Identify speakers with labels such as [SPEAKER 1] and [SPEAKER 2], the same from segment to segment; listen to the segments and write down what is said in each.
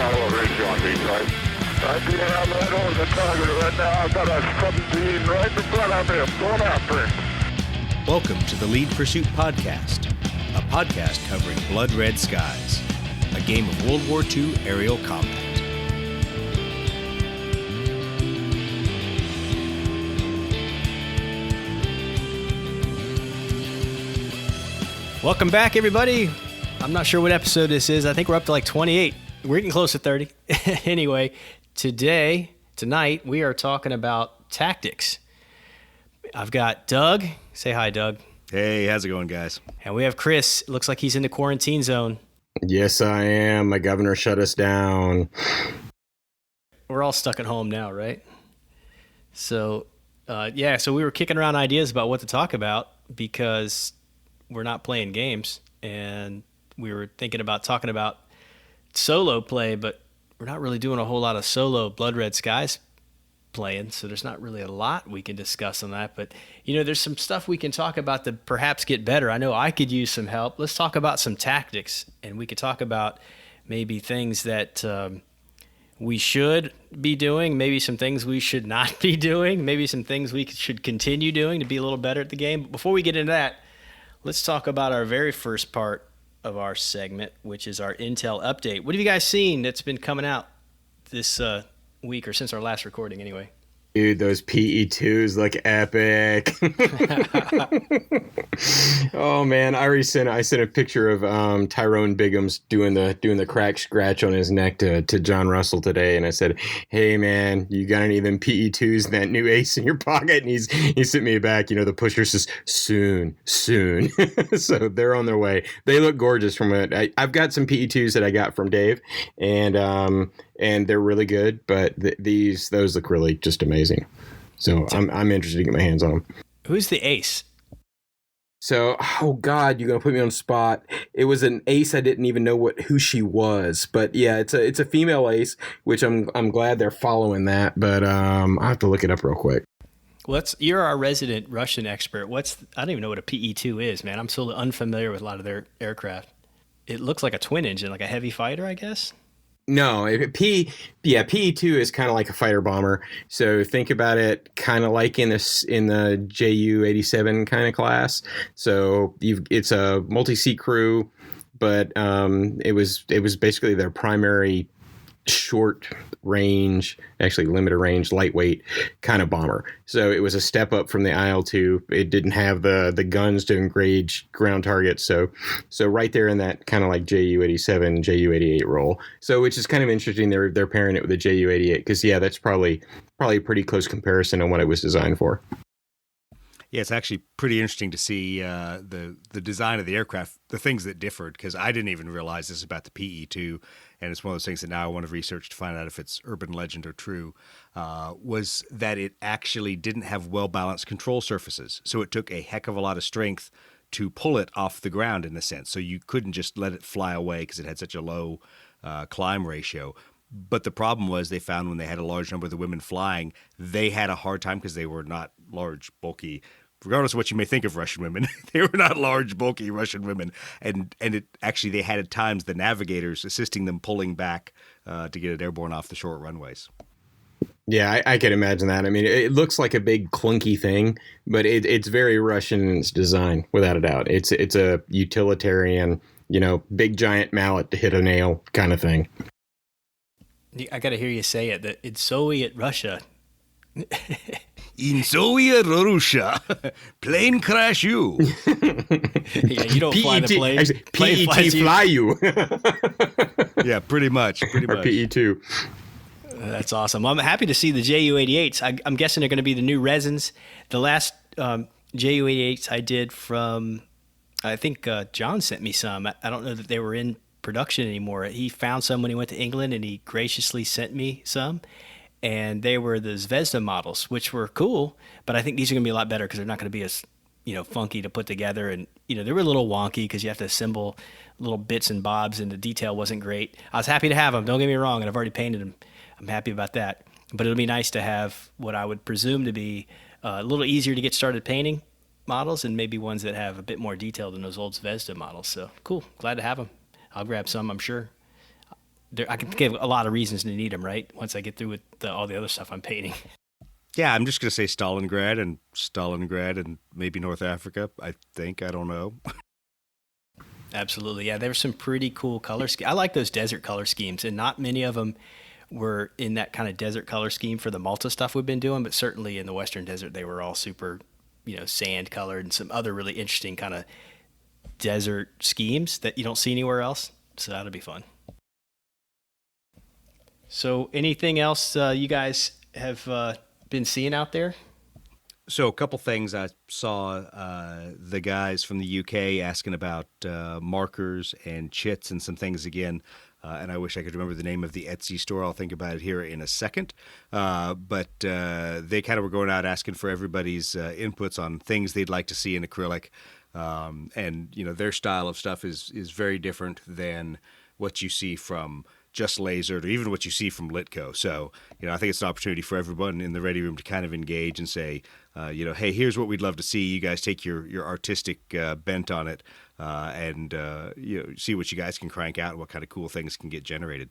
[SPEAKER 1] Battle Radio on me, right? I'm being out right over the target right now. I've got a 17 right in front of me. I'm going after him.
[SPEAKER 2] Welcome to the Lead Pursuit Podcast, a podcast covering Blood Red Skies, a game of World War II aerial combat. Welcome back, everybody. I'm not sure what episode this is. I think we're up to like 28. We're getting close to 30. Anyway, tonight, we are talking about tactics. I've got Doug. Say hi, Doug.
[SPEAKER 3] Hey, how's it going, guys?
[SPEAKER 2] And we have Chris. It looks like he's in the quarantine zone.
[SPEAKER 4] Yes, I am. My governor shut us down.
[SPEAKER 2] We're all stuck at home now, right? So we were kicking around ideas about what to talk about because we're not playing games, and we were thinking about talking about solo play, but we're not really doing a whole lot of solo Blood Red Skies playing, so there's not really a lot we can discuss on that. But, there's some stuff we can talk about to perhaps get better. I know I could use some help. Let's talk about some tactics, and we could talk about maybe things that we should be doing, maybe some things we should not be doing, maybe some things we should continue doing to be a little better at the game. But before we get into that, let's talk about our very first part of our segment, which is our Intel update. What have you guys seen that's been coming out this week, or since our last recording anyway?
[SPEAKER 4] Dude, those PE2s look epic. Oh man, I sent a picture of Tyrone Biggums doing the crack scratch on his neck to John Russell today, and I said, "Hey man, you got any of them PE2s and that new ace in your pocket?" And he sent me back. The pusher says soon. So they're on their way. They look gorgeous from it. I've got some PE2s that I got from Dave, and they're really good, but those look really just amazing. So I'm interested to get my hands on them.
[SPEAKER 2] Who's the ace?
[SPEAKER 4] So, oh God, you're gonna put me on the spot. It was an ace. I didn't even know who she was, but yeah, it's a female ace, which I'm glad they're following that. But I'll have to look it up real quick.
[SPEAKER 2] You're our resident Russian expert. I don't even know what a PE2 is, man. I'm so unfamiliar with a lot of their aircraft. It looks like a twin engine, like a heavy fighter, I guess.
[SPEAKER 4] No, PE2 is kind of like a fighter bomber. So think about it kind of like in the Ju-87 kind of class. So it's a multi-seat crew, but it was basically their primary short range, actually limited range, lightweight kind of bomber. So it was a step up from the IL-2. It didn't have the guns to engage ground targets. So right there in that kind of like Ju-87, Ju-88 role. So which is kind of interesting. They're pairing it with the Ju-88 because that's probably a pretty close comparison on what it was designed for.
[SPEAKER 3] Yeah, it's actually pretty interesting to see the design of the aircraft, the things that differed, because I didn't even realize this about the PE2, and it's one of those things that now I want to research to find out if it's urban legend or true, was that it actually didn't have well-balanced control surfaces. So it took a heck of a lot of strength to pull it off the ground in a sense. So you couldn't just let it fly away because it had such a low climb ratio. But the problem was they found when they had a large number of the women flying, they had a hard time because they were not large, bulky. Regardless of what you may think of Russian women, they were not large, bulky Russian women. And it actually, they had at times the navigators assisting them pulling back to get it airborne off the short runways.
[SPEAKER 4] Yeah, I can imagine that. I mean, it looks like a big clunky thing, but it's very Russian in its design, without a doubt. It's a utilitarian, big giant mallet to hit a nail kind of thing.
[SPEAKER 2] I got to hear you say it, that it's Soviet Russia.
[SPEAKER 3] In Soviet Russia, plane crash you.
[SPEAKER 2] Yeah, you don't fly the plane.
[SPEAKER 4] Actually, PET fly you.
[SPEAKER 3] Yeah, pretty much.
[SPEAKER 4] Or PE2.
[SPEAKER 2] That's awesome. I'm happy to see the Ju-88s. I'm guessing they're going to be the new resins. The last Ju-88s I did from, I think John sent me some. I don't know that they were in production anymore. He found some when he went to England, and he graciously sent me some. And they were the Zvezda models, which were cool, but I think these are going to be a lot better because they're not going to be as, funky to put together. And, they were a little wonky because you have to assemble little bits and bobs, and the detail wasn't great. I was happy to have them, don't get me wrong, and I've already painted them. I'm happy about that. But it'll be nice to have what I would presume to be a little easier to get started painting models, and maybe ones that have a bit more detail than those old Zvezda models. So cool, glad to have them. I'll grab some, I'm sure. I can give a lot of reasons to need them, right? Once I get through with all the other stuff I'm painting.
[SPEAKER 3] Yeah, I'm just going to say Stalingrad and maybe North Africa. I think. I don't know.
[SPEAKER 2] Absolutely. Yeah, there were some pretty cool color schemes. I like those desert color schemes, and not many of them were in that kind of desert color scheme for the Malta stuff we've been doing, but certainly in the Western Desert, they were all super, sand colored and some other really interesting kind of desert schemes that you don't see anywhere else. So that'll be fun. So anything else you guys have been seeing out there?
[SPEAKER 3] So a couple things I saw the guys from the UK asking about markers and chits and some things again. And I wish I could remember the name of the Etsy store. I'll think about it here in a second. But they kind of were going out asking for everybody's inputs on things they'd like to see in acrylic. And their style of stuff is very different than what you see from Just Lasered or even what you see from Litco. So, I think it's an opportunity for everyone in the Ready Room to kind of engage and say, hey, here's what we'd love to see. You guys take your artistic bent on it and see what you guys can crank out and what kind of cool things can get generated.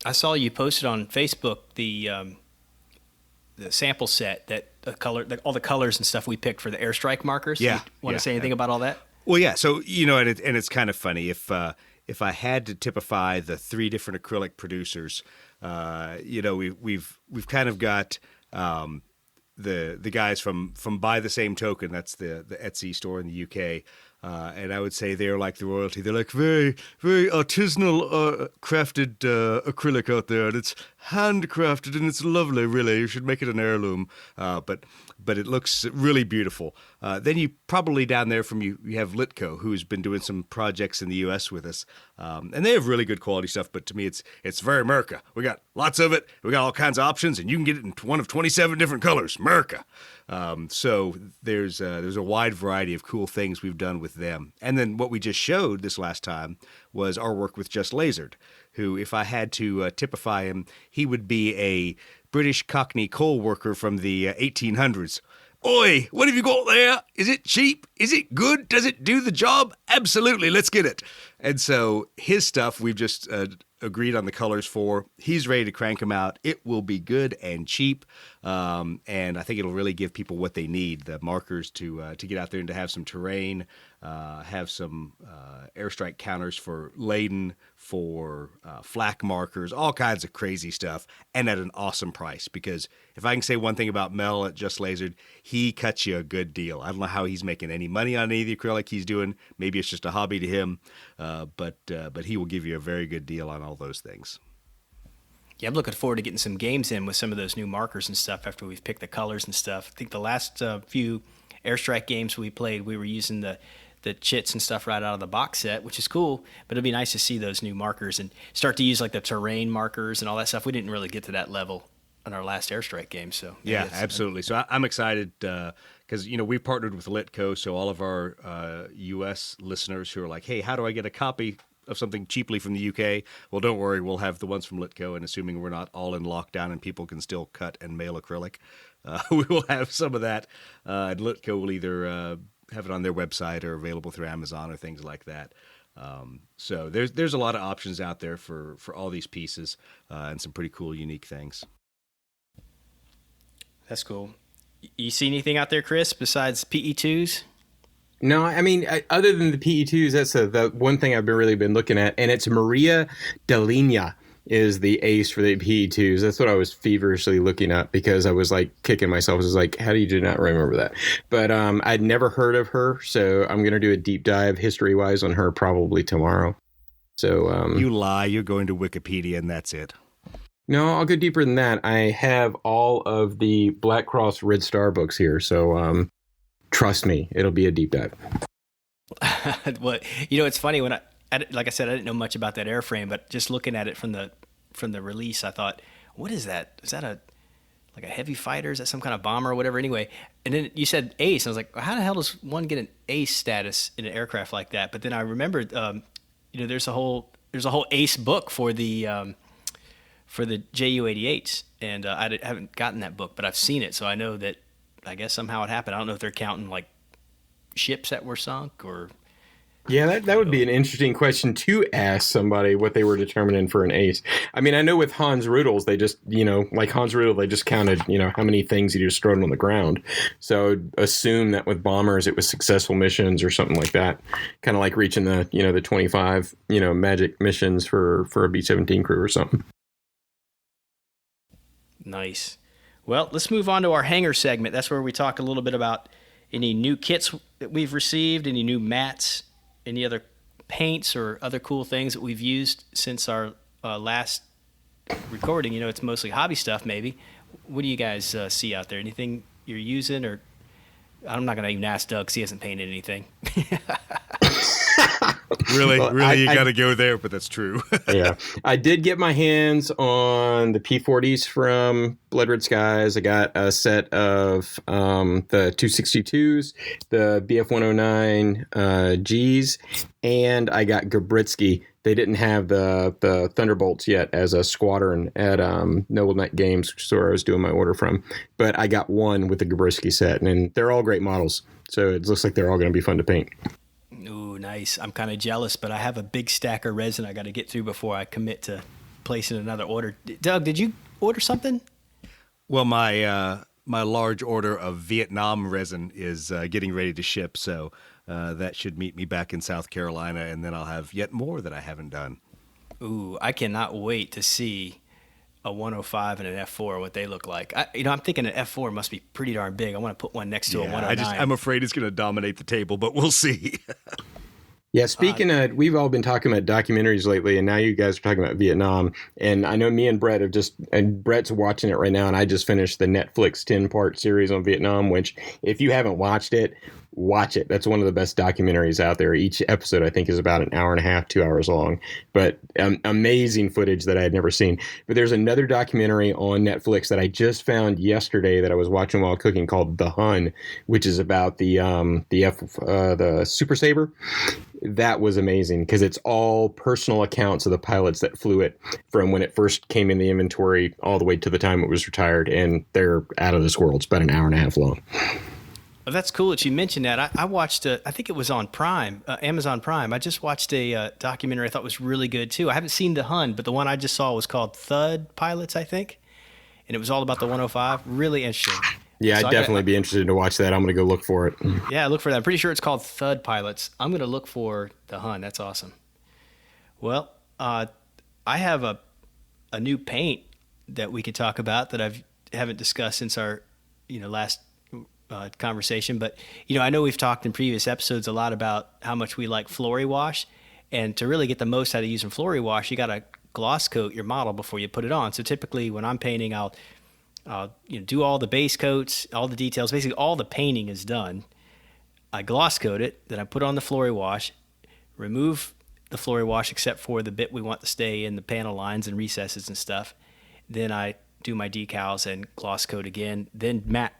[SPEAKER 2] I saw you posted on Facebook the sample set that all the colors and stuff we picked for the airstrike markers.
[SPEAKER 3] Yeah.
[SPEAKER 2] You want to say anything about all that?
[SPEAKER 3] Well, yeah. So and it's kind of funny if I had to typify the three different acrylic producers, we've kind of got the guys from By the Same Token. That's the Etsy store in the UK. And I would say they're like the royalty. They're like very, very artisanal, crafted acrylic out there, and it's handcrafted and it's lovely. Really, you should make it an heirloom. But it looks really beautiful. Then you probably down there you have Litco, who's been doing some projects in the U.S. with us, and they have really good quality stuff. But to me, it's very America. We got lots of it. We got all kinds of options, and you can get it in one of 27 different colors. America. So there's a wide variety of cool things we've done with them. And then what we just showed this last time was our work with Just Lasered, who, if I had to typify him, he would be a British Cockney coal worker from the 1800s. Oi, what have you got there? Is it cheap? Is it good? Does it do the job? Absolutely, let's get it. And so his stuff, we've just agreed on the colors for. He's ready to crank them out. It will be good and cheap, and I think it'll really give people what they need, the markers to get out there and to have some terrain, have some airstrike counters for laden, for flak markers, all kinds of crazy stuff, and at an awesome price. Because if I can say one thing about Mel at Just Lasered, he cuts you a good deal. I don't know how he's making any money on any of the acrylic he's doing. Maybe it's just a hobby to him, but he will give you a very good deal on all those things.
[SPEAKER 2] Yeah, I'm looking forward to getting some games in with some of those new markers and stuff after we've picked the colors and stuff. I think the last few airstrike games we played, we were using the chits and stuff right out of the box set, which is cool, but it'd be nice to see those new markers and start to use like the terrain markers and all that stuff. We didn't really get to that level in our last airstrike game. So
[SPEAKER 3] yeah, absolutely. So I'm excited because, we've partnered with Litco, so all of our U.S. listeners who are like, hey, how do I get a copy of something cheaply from the UK? Well, don't worry, we'll have the ones from Litco, and assuming we're not all in lockdown and people can still cut and mail acrylic, we will have some of that, and Litco will either have it on their website or available through Amazon or things like that. So there's a lot of options out there for all these pieces and some pretty cool, unique things.
[SPEAKER 2] That's cool. You see anything out there, Chris, besides PE2s?
[SPEAKER 4] No, I mean, other than the PE2s, that's the one thing I've really been looking at, and it's Maria Delina is the ace for the PE2s. That's what I was feverishly looking at because I was like kicking myself. I was like, how do you not remember that? But I'd never heard of her, so I'm going to do a deep dive history-wise on her probably tomorrow. So
[SPEAKER 3] you lie. You're going to Wikipedia, and that's it.
[SPEAKER 4] No, I'll go deeper than that. I have all of the Black Cross Red Star books here, so trust me, it'll be a deep dive.
[SPEAKER 2] Well, it's funny when like I said, I didn't know much about that airframe, but just looking at it from the release, I thought, what is that? Is that a heavy fighter? Is that some kind of bomber or whatever? Anyway, and then you said ace, and I was like, how the hell does one get an ace status in an aircraft like that? But then I remembered, there's a whole ace book for the JU-88s, and I haven't gotten that book, but I've seen it, so I know that. I guess somehow it happened. I don't know if they're counting like ships that were sunk or
[SPEAKER 4] Yeah, that would be an interesting question to ask somebody what they were determining for an ace. I mean, I know with Hans Rudels, they just, like Hans Rudel, they just counted, how many things he just thrown on the ground. So I'd assume that with bombers, it was successful missions or something like that. Kind of like reaching the 25, magic missions for a B-17 crew or something.
[SPEAKER 2] Nice. Well, let's move on to our hangar segment. That's where we talk a little bit about any new kits that we've received, any new mats, any other paints or other cool things that we've used since our last recording. It's mostly hobby stuff, maybe. What do you guys see out there? Anything you're using? Or I'm not going to even ask Doug because he hasn't painted anything.
[SPEAKER 3] Really,
[SPEAKER 4] Well,
[SPEAKER 3] you got to go there, but that's true.
[SPEAKER 4] Yeah. I did get my hands on the P-40s from Blood Red Skies. I got a set of the 262s, the BF-109 Gs, and I got Gabritsky. They didn't have the Thunderbolts yet as a squadron at Noble Knight Games, which is where I was doing my order from. But I got one with the Gabritsky set, and they're all great models. So it looks like they're all going to be fun to paint.
[SPEAKER 2] Ooh, nice. I'm kind of jealous, but I have a big stack of resin I got to get through before I commit to placing another order. Doug, did you order something?
[SPEAKER 3] Well, my large order of Vietnam resin is getting ready to ship, so that should meet me back in South Carolina, and then I'll have yet more that I haven't done.
[SPEAKER 2] Ooh, I cannot wait to see a 105 and an F4, what they look like. I'm thinking an F4 must be pretty darn big. I want to put one next to a 109.
[SPEAKER 3] I'm afraid it's going to dominate the table, but we'll see.
[SPEAKER 4] Yeah, speaking of, we've all been talking about documentaries lately, and now you guys are talking about Vietnam. And I know me and Brett and Brett's watching it right now, and I just finished the Netflix 10-part series on Vietnam, which if you haven't watched it, watch it. That's one of the best documentaries out there. Each episode, I think, is about an hour and a half, 2 hours long, but amazing footage that I had never seen. But there's another documentary on Netflix that I just found yesterday that I was watching while cooking called The Hun, which is about the Super Sabre. That was amazing because it's all personal accounts of the pilots that flew it from when it first came in the inventory all the way to the time it was retired, and they're out of this world. It's about an hour and a half long.
[SPEAKER 2] Well, that's cool that you mentioned that. I watched, I think it was on Prime, Amazon Prime. I just watched a documentary I thought was really good too. I haven't seen The Hun, but the one I just saw was called Thud Pilots, I think. And it was all about the 105. Really interesting.
[SPEAKER 4] Yeah,
[SPEAKER 2] So
[SPEAKER 4] I'd definitely be interested to watch that. I'm going to go look for it.
[SPEAKER 2] Yeah, look for that. I'm pretty sure it's called Thud Pilots. I'm going to look for The Hun. That's awesome. Well, I have a new paint that we could talk about that haven't discussed since our last conversation. But I know we've talked in previous episodes a lot about how much we like Flory Wash, and to really get the most out of using Flory Wash, you got to gloss coat your model before you put it on. So typically, when I'm painting, I'll do all the base coats, all the details. Basically, all the painting is done. I gloss coat it, then I put on the Flory Wash, remove the Flory Wash except for the bit we want to stay in the panel lines and recesses and stuff. Then I do my decals and gloss coat again, then matte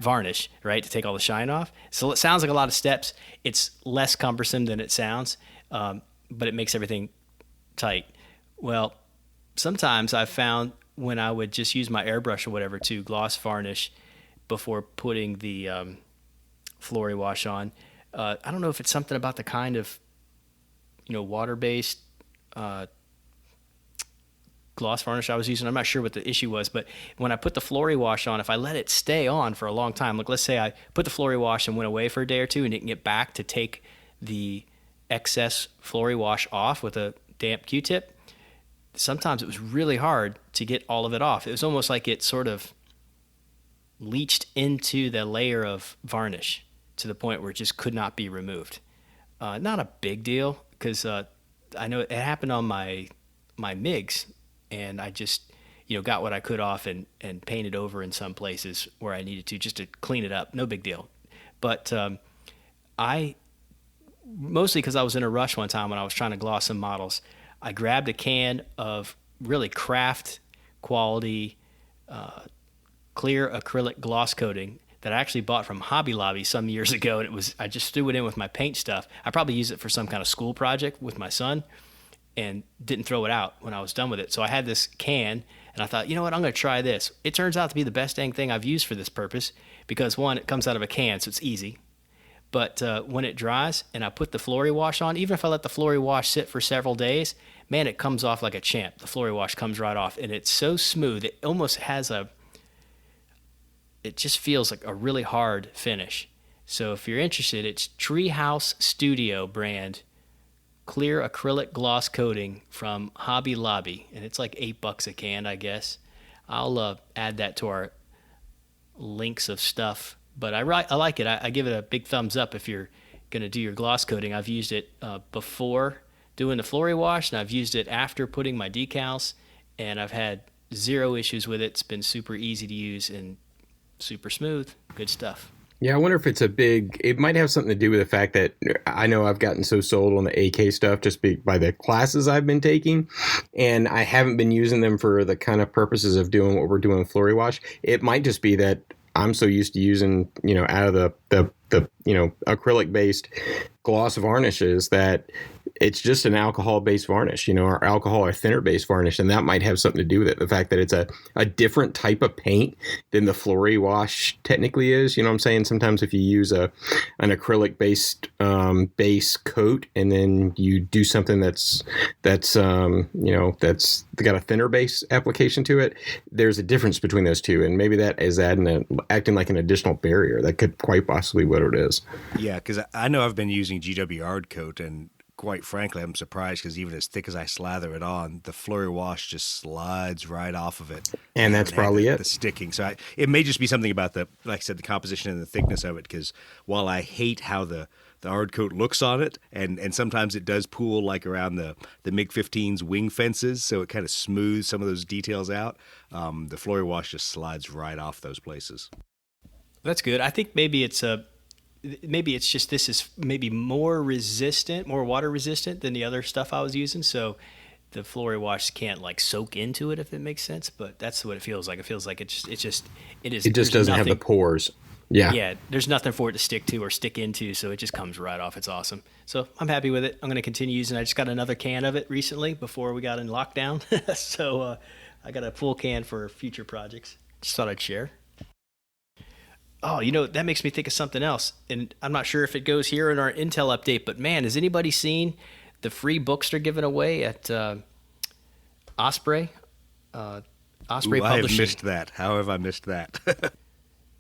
[SPEAKER 2] varnish, right, to take all the shine off. So it sounds like a lot of steps. It's less cumbersome than it sounds, but it makes everything tight. Well, sometimes I've found when I would just use my airbrush or whatever to gloss varnish before putting the Flory Wash on, I don't know if it's something about the kind of water-based gloss varnish I was using. I'm not sure what the issue was, but when I put the Flory Wash on, if I let it stay on for a long time, like let's say I put the Flory Wash and went away for a day or two and didn't get back to take the excess Flory Wash off with a damp Q-tip, sometimes it was really hard to get all of it off. It was almost like it sort of leached into the layer of varnish to the point where it just could not be removed. Not a big deal because I know it happened on my MiGs, and I just got what I could off and painted over in some places where I needed to just to clean it up. No big deal. But I, mostly because I was in a rush one time when I was trying to gloss some models, I grabbed a can of really craft quality clear acrylic gloss coating that I actually bought from Hobby Lobby some years ago, and I just threw it in with my paint stuff. I probably used it for some kind of school project with my son and didn't throw it out when I was done with it. So I had this can, and I thought, you know what, I'm going to try this. It turns out to be the best dang thing I've used for this purpose because, one, it comes out of a can, so it's easy. But when it dries and I put the Flory Wash on, even if I let the Flory Wash sit for several days, man, it comes off like a champ. The Flory Wash comes right off, and it's so smooth. It almost has it just feels like a really hard finish. So if you're interested, it's Treehouse Studio brand clear acrylic gloss coating from Hobby Lobby, and it's like $8 a can, I guess. I'll add that to our links of stuff. But I like it. I give it a big thumbs up if you're going to do your gloss coating. I've used it before doing the Flory Wash, and I've used it after putting my decals, and I've had zero issues with it. It's been super easy to use and super smooth. Good stuff.
[SPEAKER 4] Yeah, I wonder if it might have something to do with the fact that I know I've gotten so sold on the AK stuff just by the classes I've been taking, and I haven't been using them for the kind of purposes of doing what we're doing with Flory Wash. It might just be that I'm so used to using, out of the acrylic based gloss varnishes that it's just an alcohol based varnish, or alcohol or thinner based varnish. And that might have something to do with it. The fact that it's a different type of paint than the Flory Wash technically is. You know what I'm saying? Sometimes if you use an acrylic based base coat and then you do something that's got a thinner base application to it, there's a difference between those two. And maybe that is acting like an additional barrier. That could quite possibly what it is.
[SPEAKER 3] Yeah, because I know I've been using GW Hard Coat, and quite frankly, I'm surprised because even as thick as I slather it on, the Flory Wash just slides right off of it.
[SPEAKER 4] And that's probably
[SPEAKER 3] the sticking. So it may just be something about like I said, the composition and the thickness of it, because while I hate how the hard coat looks on it, and sometimes it does pool like around the MiG-15's wing fences, so it kind of smooths some of those details out, the Flory Wash just slides right off those places.
[SPEAKER 2] That's good. I think maybe it's just this is maybe more water resistant than the other stuff I was using. So the Flory Wash can't like soak into it, if it makes sense. But that's what it feels like. It feels like it just
[SPEAKER 4] doesn't have the pores. Yeah.
[SPEAKER 2] Yeah. There's nothing for it to stick to or stick into. So it just comes right off. It's awesome. So I'm happy with it. I'm going to continue using it. I just got another can of it recently before we got in lockdown. So I got a full can for future projects. Just thought I'd share. Oh, that makes me think of something else. And I'm not sure if it goes here in our Intel update, but man, has anybody seen the free books they're giving away at Osprey? Osprey Publishing.
[SPEAKER 3] I have missed that. How have I missed that?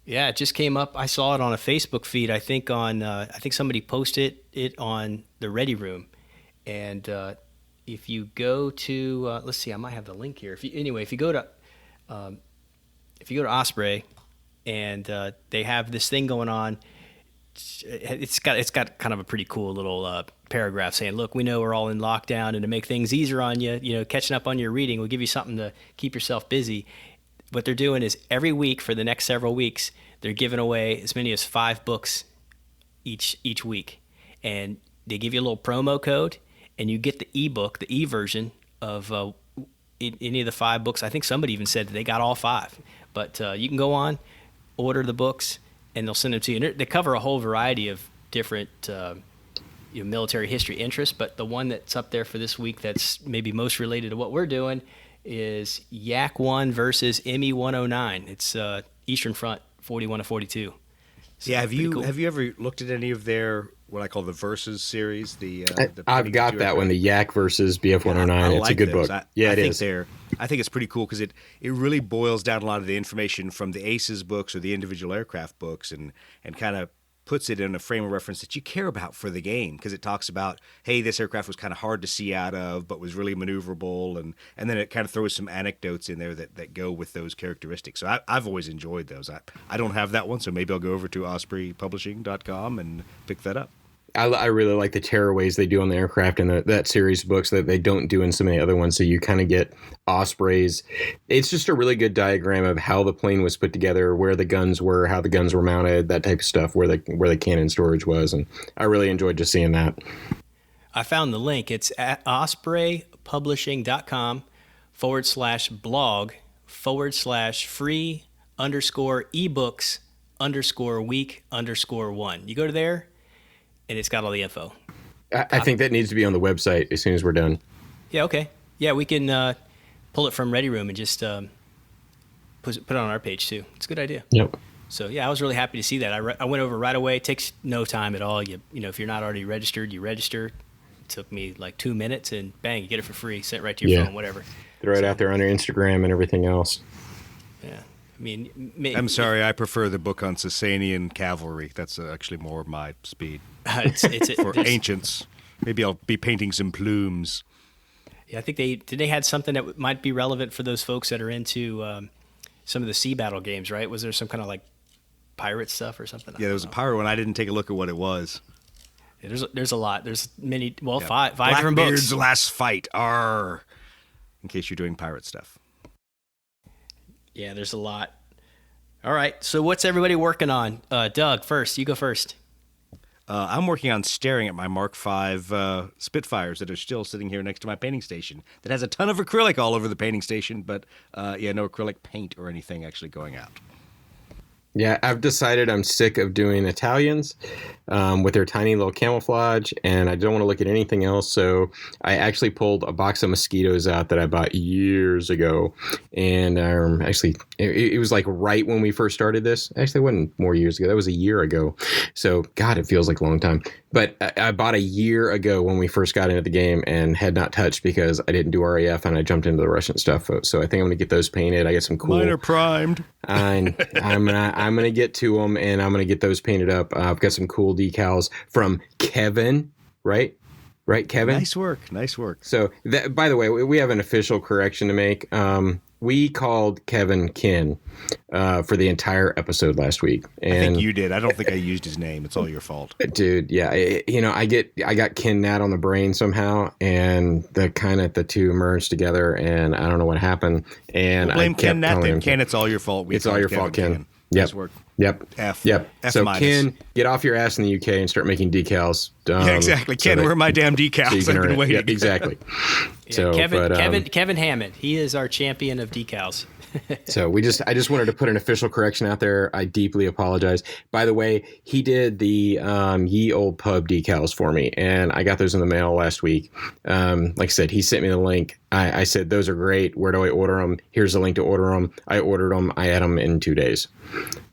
[SPEAKER 2] Yeah, it just came up. I saw it on a Facebook feed. I think somebody posted it on the Ready Room. And if you go to, let's see, I might have the link here. If you go to Osprey, and they have this thing going on. It's got kind of a pretty cool little paragraph saying, "Look, we know we're all in lockdown, and to make things easier on you, catching up on your reading, we'll give you something to keep yourself busy." What they're doing is every week for the next several weeks, they're giving away as many as 5 books each week, and they give you a little promo code, and you get the ebook, the e-version of any of the 5 books. I think somebody even said that they got all 5, but you can go on, order the books, and they'll send them to you. And they cover a whole variety of different military history interests, but the one that's up there for this week that's maybe most related to what we're doing is Yak 1 versus ME 109. It's Eastern Front 41 to 42. So
[SPEAKER 3] yeah, have you
[SPEAKER 2] cool.
[SPEAKER 3] ever looked at any of their what I call the Versus series?
[SPEAKER 4] I've got that one, the Yak versus BF 109. It's a good book. It is.
[SPEAKER 3] I think it's pretty cool because it really boils down a lot of the information from the ACES books or the individual aircraft books and kind of puts it in a frame of reference that you care about for the game, because it talks about, hey, this aircraft was kind of hard to see out of but was really maneuverable, and then it kind of throws some anecdotes in there that go with those characteristics. So I've always enjoyed those. I don't have that one, so maybe I'll go over to ospreypublishing.com and pick that up.
[SPEAKER 4] I really like the tearaways they do on the aircraft and that series of books that they don't do in so many other ones. So you kind of get Ospreys. It's just a really good diagram of how the plane was put together, where the guns were, how the guns were mounted, that type of stuff, where the cannon storage was. And I really enjoyed just seeing that.
[SPEAKER 2] I found the link. It's at ospreypublishing.com/blog/free_ebooks_week_1. You go to there, and it's got all the info.
[SPEAKER 4] I think that needs to be on the website as soon as we're done.
[SPEAKER 2] Yeah, okay. Yeah, we can pull it from Ready Room and just put it on our page too. It's a good idea.
[SPEAKER 4] Yep.
[SPEAKER 2] So yeah, I was really happy to see that. I went over right away. It takes no time at all. You know, if you're not already registered, you register. It took me like 2 minutes, and bang, you get it for free. Sent right to your phone, whatever.
[SPEAKER 4] Throw it out there on your Instagram and everything else.
[SPEAKER 2] Yeah, I mean,
[SPEAKER 3] I'm sorry, I prefer the book on Sasanian cavalry. That's actually more my speed. For ancients. Maybe I'll be painting some plumes.
[SPEAKER 2] Yeah, I think they had something that might be relevant for those folks that are into some of the sea battle games, right? Was there some kind of like pirate stuff or something?
[SPEAKER 3] Yeah, there was a pirate one. I didn't take a look at what it was.
[SPEAKER 2] Yeah, there's a lot. There's many. Well,
[SPEAKER 3] Yeah.
[SPEAKER 2] five different books.
[SPEAKER 3] Blackbeard's Last Fight. Arr. In case you're doing pirate stuff.
[SPEAKER 2] Yeah, there's a lot. All right, so what's everybody working on? Doug, first. You go first.
[SPEAKER 3] I'm working on staring at my Mark V Spitfires that are still sitting here next to my painting station. That has a ton of acrylic all over the painting station, but no acrylic paint or anything actually going out.
[SPEAKER 4] Yeah, I've decided I'm sick of doing Italians with their tiny little camouflage, and I don't want to look at anything else. So I actually pulled a box of mosquitoes out that I bought years ago. And actually, it was like right when we first started this. Actually, it wasn't more years ago. That was a year ago. So, God, it feels like a long time. But I bought a year ago when we first got into the game and had not touched because I didn't do RAF and I jumped into the Russian stuff. So I think I'm going to get those painted. I get some cool.
[SPEAKER 3] Mine are primed.
[SPEAKER 4] I'm gonna get to them and I'm gonna get those painted up. I've got some cool decals from Kevin, right, Kevin?
[SPEAKER 3] Nice work.
[SPEAKER 4] So that, by the way, we have an official correction to make. We called Kevin Ken for the entire episode last week. And,
[SPEAKER 3] I think you did. I don't think I used his name. It's all your fault.
[SPEAKER 4] Dude, yeah. I got Ken Nat on the brain somehow, and the two merged together, and I don't know what happened. And
[SPEAKER 3] We'll blame
[SPEAKER 4] I kept
[SPEAKER 3] Ken Nat
[SPEAKER 4] calling
[SPEAKER 3] then.
[SPEAKER 4] him
[SPEAKER 3] Ken, it's all your fault.
[SPEAKER 4] It's all your fault, Ken.
[SPEAKER 3] Nice work.
[SPEAKER 4] Yep.
[SPEAKER 3] F.
[SPEAKER 4] Yep.
[SPEAKER 3] F
[SPEAKER 4] so
[SPEAKER 3] minus.
[SPEAKER 4] Ken, get off your ass in the UK and start making decals.
[SPEAKER 3] Yeah, exactly. Ken, where are my damn decals?
[SPEAKER 4] So
[SPEAKER 3] I've been waiting.
[SPEAKER 4] Yep, exactly.
[SPEAKER 2] Yeah,
[SPEAKER 4] So,
[SPEAKER 2] Kevin Hammond. He is our champion of decals.
[SPEAKER 4] So I just wanted to put an official correction out there. I deeply apologize. By the way, he did the Ye Old Pub decals for me, and I got those in the mail last week. Like I said, he sent me the link. I said, those are great. Where do I order them? Here's the link to order them. I ordered them. I had them in 2 days.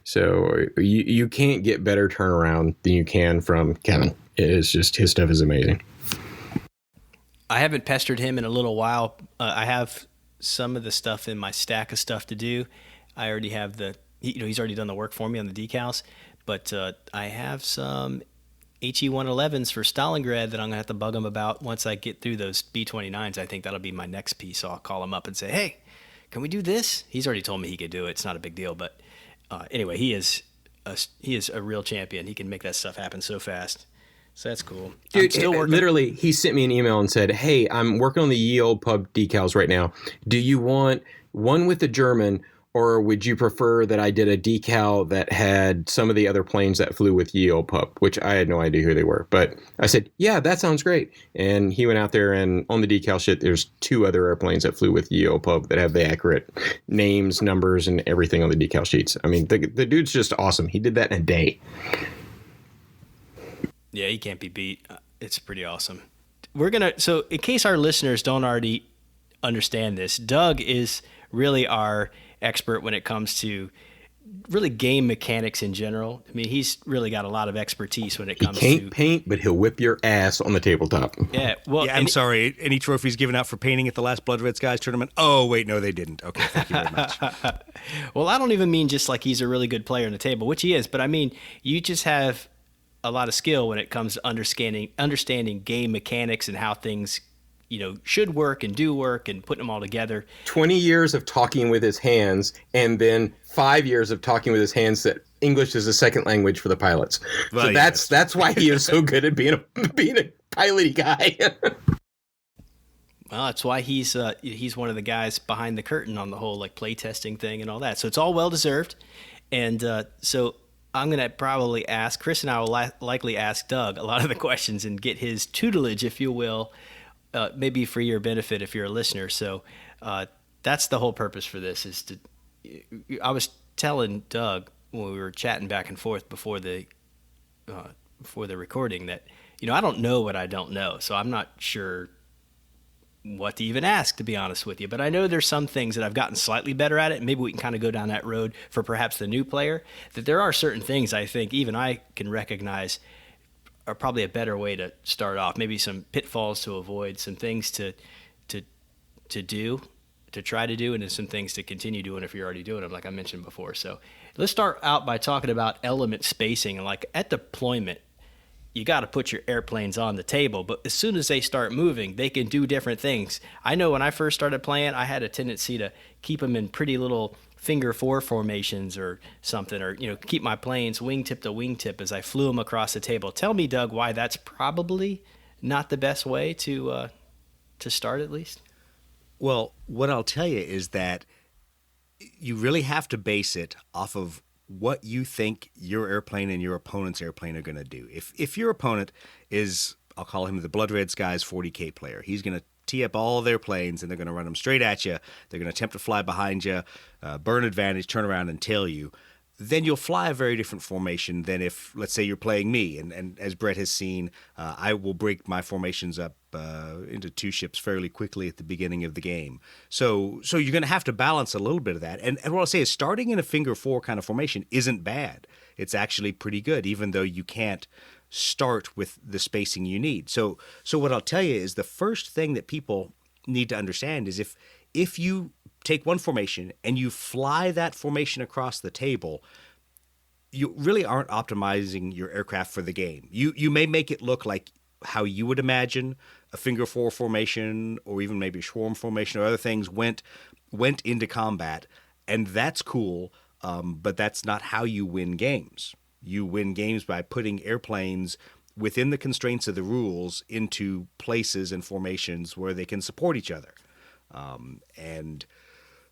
[SPEAKER 4] So you can't get better turnaround than you can from Kevin. It is just, his stuff is amazing.
[SPEAKER 2] I haven't pestered him in a little while. I have some of the stuff in my stack of stuff to do. I already have he's already done the work for me on the decals, but I have some HE-111s for Stalingrad that I'm going to have to bug him about once I get through those B-29s. I think that'll be my next piece. So I'll call him up and say, hey, can we do this? He's already told me he could do it. It's not a big deal. But anyway, he is a real champion. He can make that stuff happen so fast. So that's cool.
[SPEAKER 4] Dude,
[SPEAKER 2] I'm still working.
[SPEAKER 4] Literally, he sent me an email and said, hey, I'm working on the Ye Old Pub decals right now. Do you want one with the German, or would you prefer that I did a decal that had some of the other planes that flew with Ye Old Pub, which I had no idea who they were. But I said, yeah, that sounds great. And he went out there, and on the decal sheet, there's 2 other airplanes that flew with Ye Old Pub that have the accurate names, numbers, and everything on the decal sheets. I mean, the dude's just awesome. He did that in a day.
[SPEAKER 2] Yeah, he can't be beat. It's pretty awesome. So in case our listeners don't already understand this, Doug is really our expert when it comes to really game mechanics in general. I mean, he's really got a lot of expertise when it comes to...
[SPEAKER 4] He can't paint, but he'll whip your ass on the tabletop.
[SPEAKER 2] Yeah, well...
[SPEAKER 3] Yeah, I'm sorry. Any trophies given out for painting at the last Blood Red Skies tournament? Oh, wait, no, they didn't. Okay, thank you very much.
[SPEAKER 2] Well, I don't even mean just like he's a really good player on the table, which he is, but I mean, you just have a lot of skill when it comes to understanding game mechanics and how things, should work and do work and putting them all together.
[SPEAKER 4] 20 years of talking with his hands, and then 5 years of talking with his hands that English is a second language for the pilots.
[SPEAKER 3] Well,
[SPEAKER 4] so
[SPEAKER 3] yes.
[SPEAKER 4] that's why he is so good at being a piloty guy.
[SPEAKER 2] Well, that's why he's one of the guys behind the curtain on the whole like play testing thing and all that. So it's all well deserved. And so I'm going to probably ask, Chris and I will likely ask Doug a lot of the questions and get his tutelage, if you will, maybe for your benefit if you're a listener. So that's the whole purpose for this I was telling Doug when we were chatting back and forth before the recording that, I don't know what I don't know. So I'm not sure what to even ask, to be honest with you. But I know there's some things that I've gotten slightly better at it. Maybe we can kind of go down that road for perhaps the new player, that there are certain things I think even I can recognize are probably a better way to start off. Maybe some pitfalls to avoid, some things to do, to try to do, and then some things to continue doing if you're already doing them, like I mentioned before. So let's start out by talking about element spacing. And like at deployment, you got to put your airplanes on the table, but as soon as they start moving, they can do different things. I know when I first started playing, I had a tendency to keep them in pretty little finger four formations or something, or keep my planes wingtip to wingtip as I flew them across the table. Tell me, Doug, why that's probably not the best way to start, at least.
[SPEAKER 3] Well, what I'll tell you is that you really have to base it off of what you think your airplane and your opponent's airplane are going to do. If your opponent is, I'll call him the Blood Red Skies 40K player, he's going to tee up all their planes and they're going to run them straight at you. They're going to attempt to fly behind you, burn advantage, turn around and tail you. Then you'll fly a very different formation than if, let's say, you're playing me. And as Brett has seen, I will break my formations up into two ships fairly quickly at the beginning of the game. So you're going to have to balance a little bit of that. And what I'll say is starting in a finger four kind of formation isn't bad. It's actually pretty good, even though you can't start with the spacing you need. So what I'll tell you is the first thing that people need to understand is if you take one formation and you fly that formation across the table, you really aren't optimizing your aircraft for the game. You may make it look like how you would imagine a finger four formation or even maybe a swarm formation or other things went into combat, and that's cool, but that's not how you win games. You win games by putting airplanes within the constraints of the rules into places and formations where they can support each other. And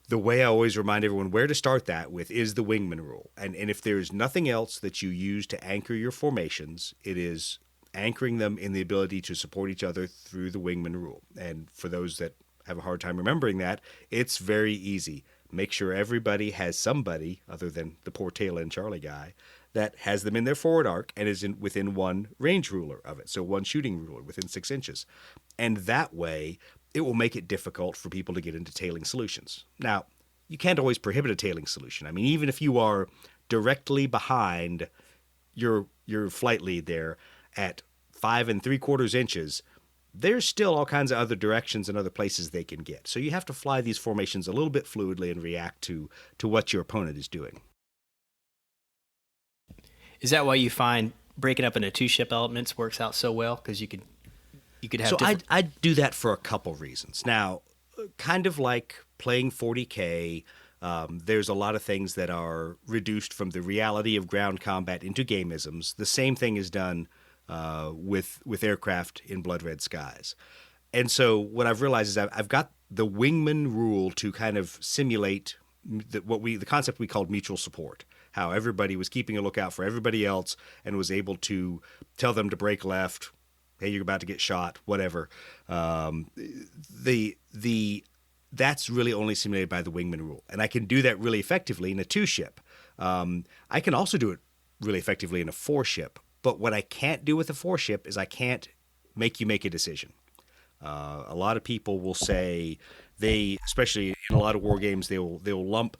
[SPEAKER 3] the way I always remind everyone where to start that with is the wingman rule. And if there's nothing else that you use to anchor your formations, it is anchoring them in the ability to support each other through the wingman rule. And for those that have a hard time remembering that, it's very easy. Make sure everybody has somebody, other than the poor tail end Charlie guy, that has them in their forward arc and is within one range ruler of it. So one shooting ruler within 6 inches. And that way, it will make it difficult for people to get into tailing solutions. Now, you can't always prohibit a tailing solution. I mean, even if you are directly behind your flight lead there at 5 3/4 inches, there's still all kinds of other directions and other places they can get. So you have to fly these formations a little bit fluidly and react to what your opponent is doing.
[SPEAKER 2] Is that why you find breaking up into two ship elements works out so well? Because you could have.
[SPEAKER 3] So I do that for a couple reasons. Now, kind of like playing 40K, there's a lot of things that are reduced from the reality of ground combat into gameisms. The same thing is done with aircraft in Blood Red Skies. And so what I've realized is I've got the wingman rule to kind of simulate the concept we called mutual support. How everybody was keeping a lookout for everybody else and was able to tell them to break left. Hey, you're about to get shot, whatever. That's really only simulated by the wingman rule. And I can do that really effectively in a 2-ship. I can also do it really effectively in a 4-ship. But what I can't do with a 4-ship is I can't make you make a decision. A lot of people will say especially in a lot of war games, they'll lump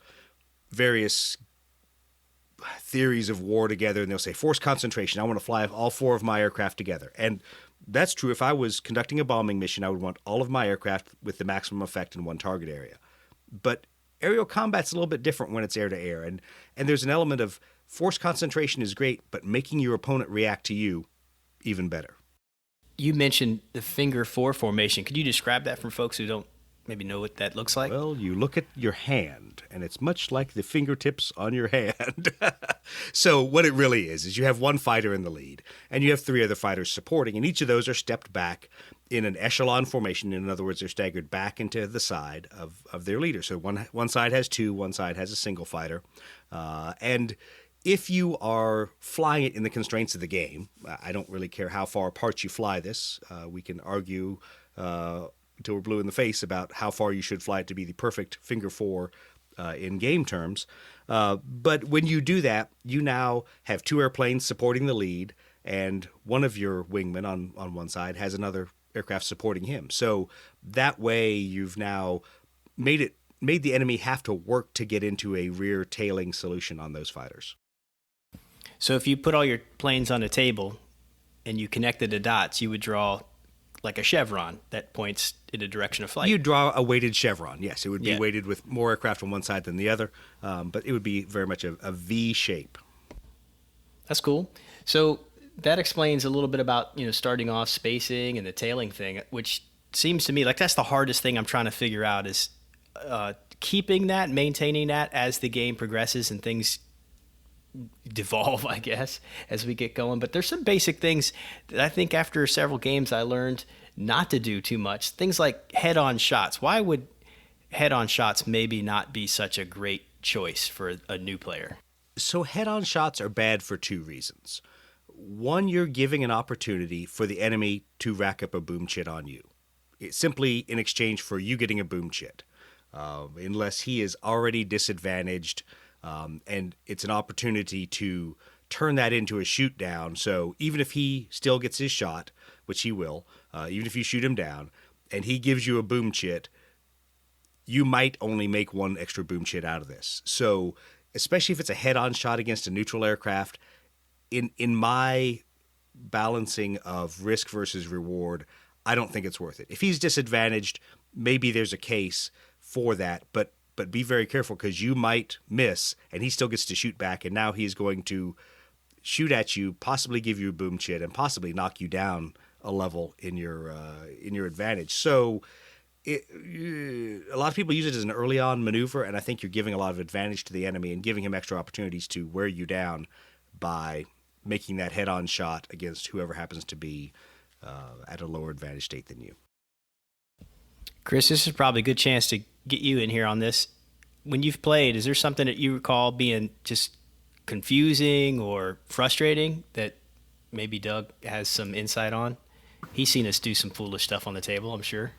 [SPEAKER 3] various theories of war together, and they'll say force concentration. I want to fly all 4 of my aircraft together. And that's true. If I was conducting a bombing mission, I would want all of my aircraft with the maximum effect in one target area. But aerial combat's a little bit different when it's air to air. And there's an element of force concentration is great, but making your opponent react to you, even better.
[SPEAKER 2] You mentioned the finger four formation. Could you describe that for folks who don't maybe know what that looks like?
[SPEAKER 3] Well, you look at your hand, and it's much like the fingertips on your hand. So what it really is you have one fighter in the lead, and you have 3 other fighters supporting, and each of those are stepped back in an echelon formation. In other words, they're staggered back into the side of their leader. So one side has 2, one side has a single fighter. And if you are flying it in the constraints of the game, I don't really care how far apart you fly this. We can argue until we're blue in the face about how far you should fly it to be the perfect finger four in game terms. But when you do that, you now have 2 airplanes supporting the lead, and one of your wingmen on one side has another aircraft supporting him. So that way you've now made the enemy have to work to get into a rear tailing solution on those fighters.
[SPEAKER 2] So if you put all your planes on a table and you connected the dots, you would draw like a chevron that points in a direction of flight.
[SPEAKER 3] You draw a weighted chevron. Yes, it would be
[SPEAKER 2] Yeah.
[SPEAKER 3] weighted with more aircraft on one side than the other, but it would be very much a V shape.
[SPEAKER 2] That's cool. So that explains a little bit about, starting off spacing and the tailing thing, which seems to me like that's the hardest thing I'm trying to figure out is keeping that, maintaining that as the game progresses and things devolve, I guess, as we get going. But there's some basic things that I think after several games I learned not to do too much. Things like head-on shots. Why would head-on shots maybe not be such a great choice for a new player?
[SPEAKER 3] So head-on shots are bad for two reasons. One, you're giving an opportunity for the enemy to rack up a boom chit on you. It's simply in exchange for you getting a boom chit. Unless he is already disadvantaged, and it's an opportunity to turn that into a shoot down. So even if he still gets his shot, which he will, even if you shoot him down, and he gives you a boom chit, you might only make one extra boom chit out of this. So especially if it's a head-on shot against a neutral aircraft, in my balancing of risk versus reward, I don't think it's worth it. If he's disadvantaged, maybe there's a case for that, but be very careful because you might miss and he still gets to shoot back, and now he's going to shoot at you, possibly give you a boom chit, and possibly knock you down a level in your advantage. So a lot of people use it as an early on maneuver, and I think you're giving a lot of advantage to the enemy and giving him extra opportunities to wear you down by making that head-on shot against whoever happens to be at a lower advantage state than you.
[SPEAKER 2] Chris, this is probably a good chance to get you in here on this. When you've played, is there something that you recall being just confusing or frustrating that maybe Doug has some insight on? He's seen us do some foolish stuff on the table, I'm sure.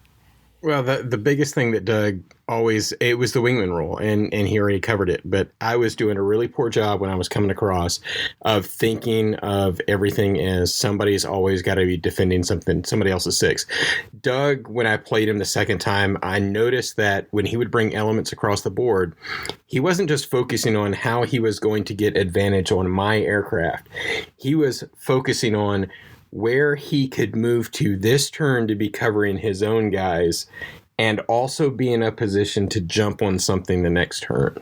[SPEAKER 4] Well, the biggest thing that Doug always, it was the wingman rule, and he already covered it. But I was doing a really poor job when I was coming across of thinking of everything as somebody's always got to be defending somebody else's six. Doug, when I played him the second time, I noticed that when he would bring elements across the board, he wasn't just focusing on how he was going to get advantage on my aircraft. He was focusing on where he could move to this turn to be covering his own guys and also be in a position to jump on something the next turn.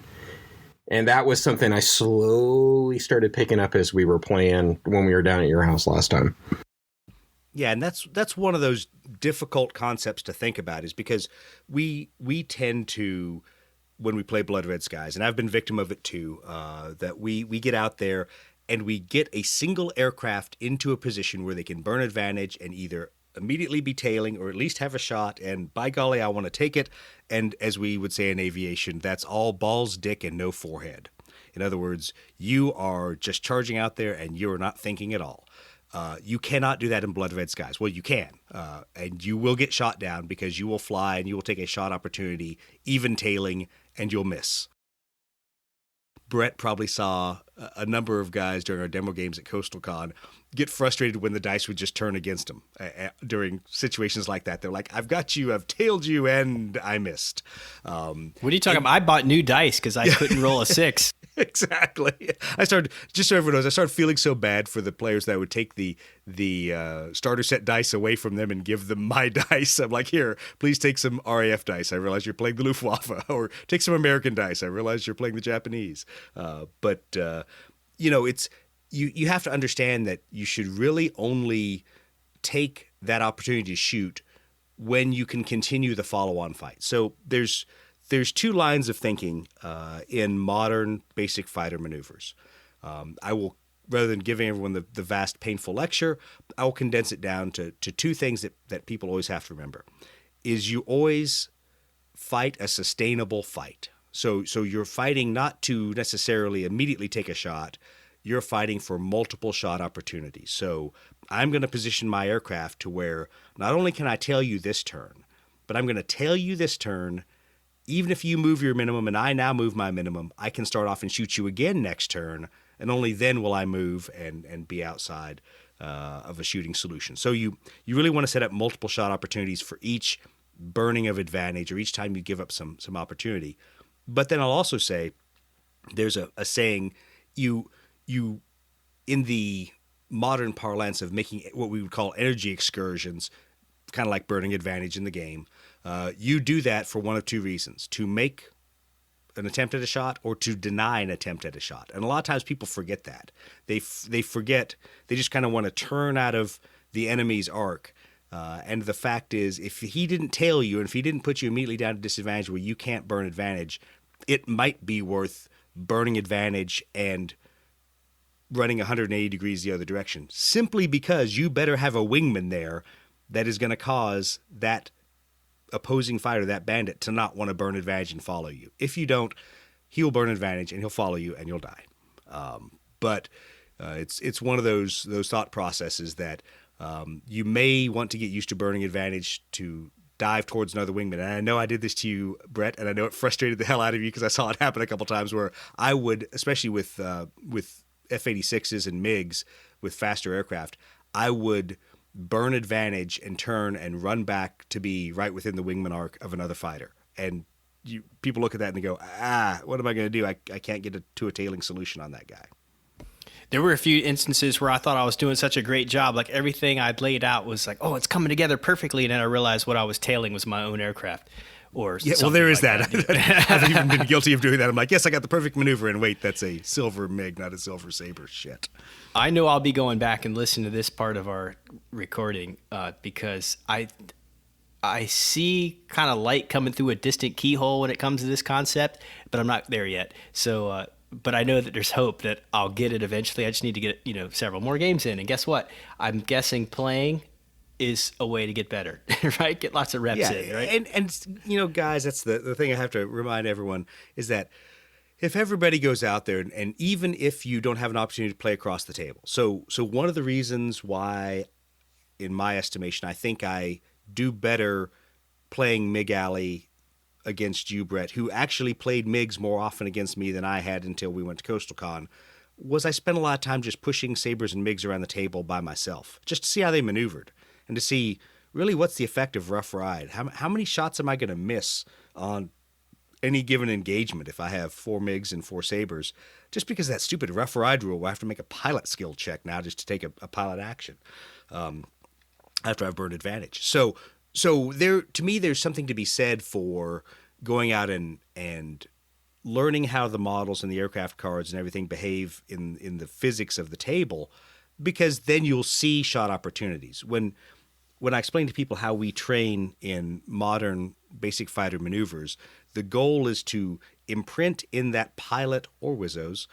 [SPEAKER 4] And that was something I slowly started picking up as we were playing when we were down at your house last time.
[SPEAKER 3] Yeah, and that's one of those difficult concepts to think about, is because we tend to, when we play Blood Red Skies, and I've been victim of it too, that we get out there and we get a single aircraft into a position where they can burn advantage and either immediately be tailing or at least have a shot, and by golly, I want to take it. And as we would say in aviation, that's all balls, dick, and no forehead. In other words, you are just charging out there and you're not thinking at all. You cannot do that in Blood Red Skies. Well, you can, and you will get shot down because you will fly and you will take a shot opportunity, even tailing, and you'll miss. Brett probably saw a number of guys during our demo games at Coastal Con get frustrated when the dice would just turn against them during situations like that. They're like, I've got you, I've tailed you, and I missed.
[SPEAKER 2] What are you talking about? I bought new dice because I couldn't roll a 6.
[SPEAKER 3] Exactly. I started, just so everyone knows, I started feeling so bad for the players that would take the starter set dice away from them and give them my dice. I'm like, here, please take some RAF dice. I realize you're playing the Luftwaffe. Or take some American dice. I realize you're playing the Japanese. But it's you have to understand that you should really only take that opportunity to shoot when you can continue the follow-on fight. So there's two lines of thinking in modern basic fighter maneuvers. I will, rather than giving everyone the vast, painful lecture, I will condense it down to two things that people always have to remember. Is you always fight a sustainable fight. So you're fighting not to necessarily immediately take a shot. You're fighting for multiple shot opportunities. So I'm going to position my aircraft to where not only can I tail you this turn, but I'm going to tail you this turn. Even if you move your minimum and I now move my minimum, I can start off and shoot you again next turn, and only then will I move and be outside of a shooting solution. So you really want to set up multiple shot opportunities for each burning of advantage or each time you give up some opportunity. But then I'll also say there's a saying, you in the modern parlance of making what we would call energy excursions, kind of like burning advantage in the game, you do that for one of two reasons: to make an attempt at a shot or to deny an attempt at a shot. And a lot of times people forget that. They forget, they just kind of want to turn out of the enemy's arc. And the fact is, if he didn't tail you and if he didn't put you immediately down to disadvantage where you can't burn advantage, it might be worth burning advantage and running 180 degrees the other direction, simply because you better have a wingman there that is going to cause that opposing fighter, that bandit, to not want to burn advantage and follow you. If you don't, he'll burn advantage and he'll follow you and you'll die. But it's one of those thought processes that you may want to get used to burning advantage to dive towards another wingman. And I know I did this to you, Brett, and I know it frustrated the hell out of you because I saw it happen a couple times where I would, especially with F-86s and MiGs with faster aircraft, I would burn advantage and turn and run back to be right within the wingman arc of another fighter. And people look at that and they go, what am I going to do? I can't get to a tailing solution on that guy.
[SPEAKER 2] There were a few instances where I thought I was doing such a great job. Like everything I'd laid out was like, oh, it's coming together perfectly. And then I realized what I was tailing was my own aircraft. Or
[SPEAKER 3] yeah, well, there is like that. I've even been guilty of doing that. I'm like, yes, I got the perfect maneuver, and wait, that's a silver MiG, not a silver Sabre. Shit.
[SPEAKER 2] I know I'll be going back and listening to this part of our recording because I see kind of light coming through a distant keyhole when it comes to this concept, but I'm not there yet. So, but I know that there's hope that I'll get it eventually. I just need to get several more games in, and guess what? I'm guessing playing is a way to get better, right? Get lots of reps in, right?
[SPEAKER 3] And guys, that's the thing I have to remind everyone is that if everybody goes out there and even if you don't have an opportunity to play across the table. So one of the reasons why, in my estimation, I think I do better playing MiG Alley against you, Brett, who actually played MiGs more often against me than I had until we went to Coastal Con, was I spent a lot of time just pushing Sabres and MiGs around the table by myself, just to see how they maneuvered. And to see really what's the effect of rough ride. How many shots am I going to miss on any given engagement if I have 4 MiGs and 4 Sabres? Just because of that stupid rough ride rule where I have to make a pilot skill check now just to take a pilot action after I've burned advantage. So there, to me, there's something to be said for going out and learning how the models and the aircraft cards and everything behave in the physics of the table, because then you'll see shot opportunities. When I explain to people how we train in modern basic fighter maneuvers, the goal is to imprint in that pilot or Wizzo's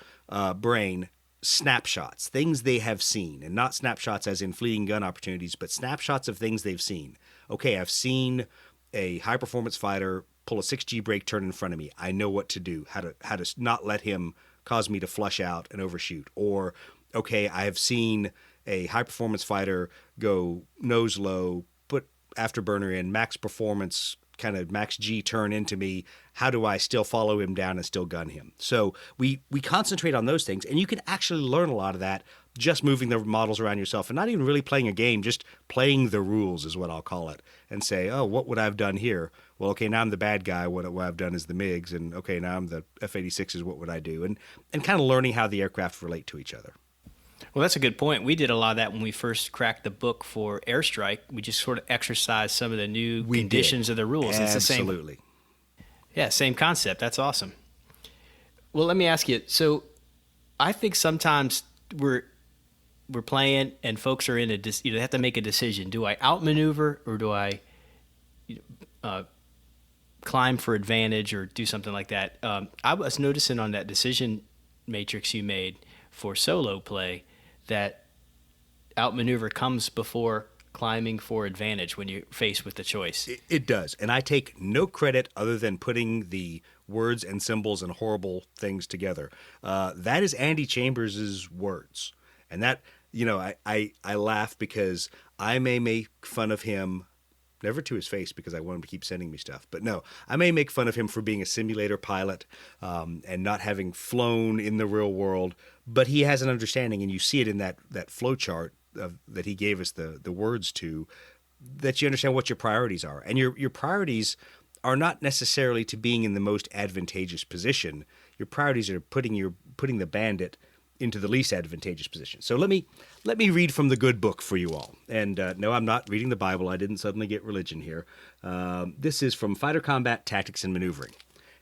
[SPEAKER 3] brain snapshots, things they have seen, and not snapshots as in fleeting gun opportunities, but snapshots of things they've seen. Okay, I've seen a high-performance fighter pull a 6G brake turn in front of me. I know what to do, how to not let him cause me to flush out and overshoot. Or, okay, I have seen a high-performance fighter go nose low, put afterburner in, max performance, kind of max G turn into me. How do I still follow him down and still gun him? So we concentrate on those things, and you can actually learn a lot of that just moving the models around yourself and not even really playing a game, just playing the rules is what I'll call it, and say, oh, what would I have done here? Well, okay, now I'm the bad guy. What I've done is the MiGs, and okay, now I'm the F-86s. What would I do? And kind of learning how the aircraft relate to each other.
[SPEAKER 2] Well, that's a good point. We did a lot of that when we first cracked the book for Airstrike. We just sort of exercised some of the new conditions of the rules.
[SPEAKER 3] Absolutely.
[SPEAKER 2] It's the same. Yeah, same concept. That's awesome. Well, let me ask you. So, I think sometimes we're playing and folks are in they have to make a decision. Do I outmaneuver or do I climb for advantage or do something like that? I was noticing on that decision matrix you made for solo play that outmaneuver comes before climbing for advantage when you're faced with the choice.
[SPEAKER 3] It does. And I take no credit other than putting the words and symbols and horrible things together. That is Andy Chambers' words. And that, I laugh because I may make fun of him, never to his face because I want him to keep sending me stuff. But no, I may make fun of him for being a simulator pilot and not having flown in the real world. But he has an understanding, and you see it in that flow chart that he gave us the words to, that you understand what your priorities are. And your priorities are not necessarily to being in the most advantageous position. Your priorities are putting the bandit into the least advantageous position. So let me read from the good book for you all. And no, I'm not reading the Bible. I didn't suddenly get religion here. This is from Fighter Combat Tactics and Maneuvering.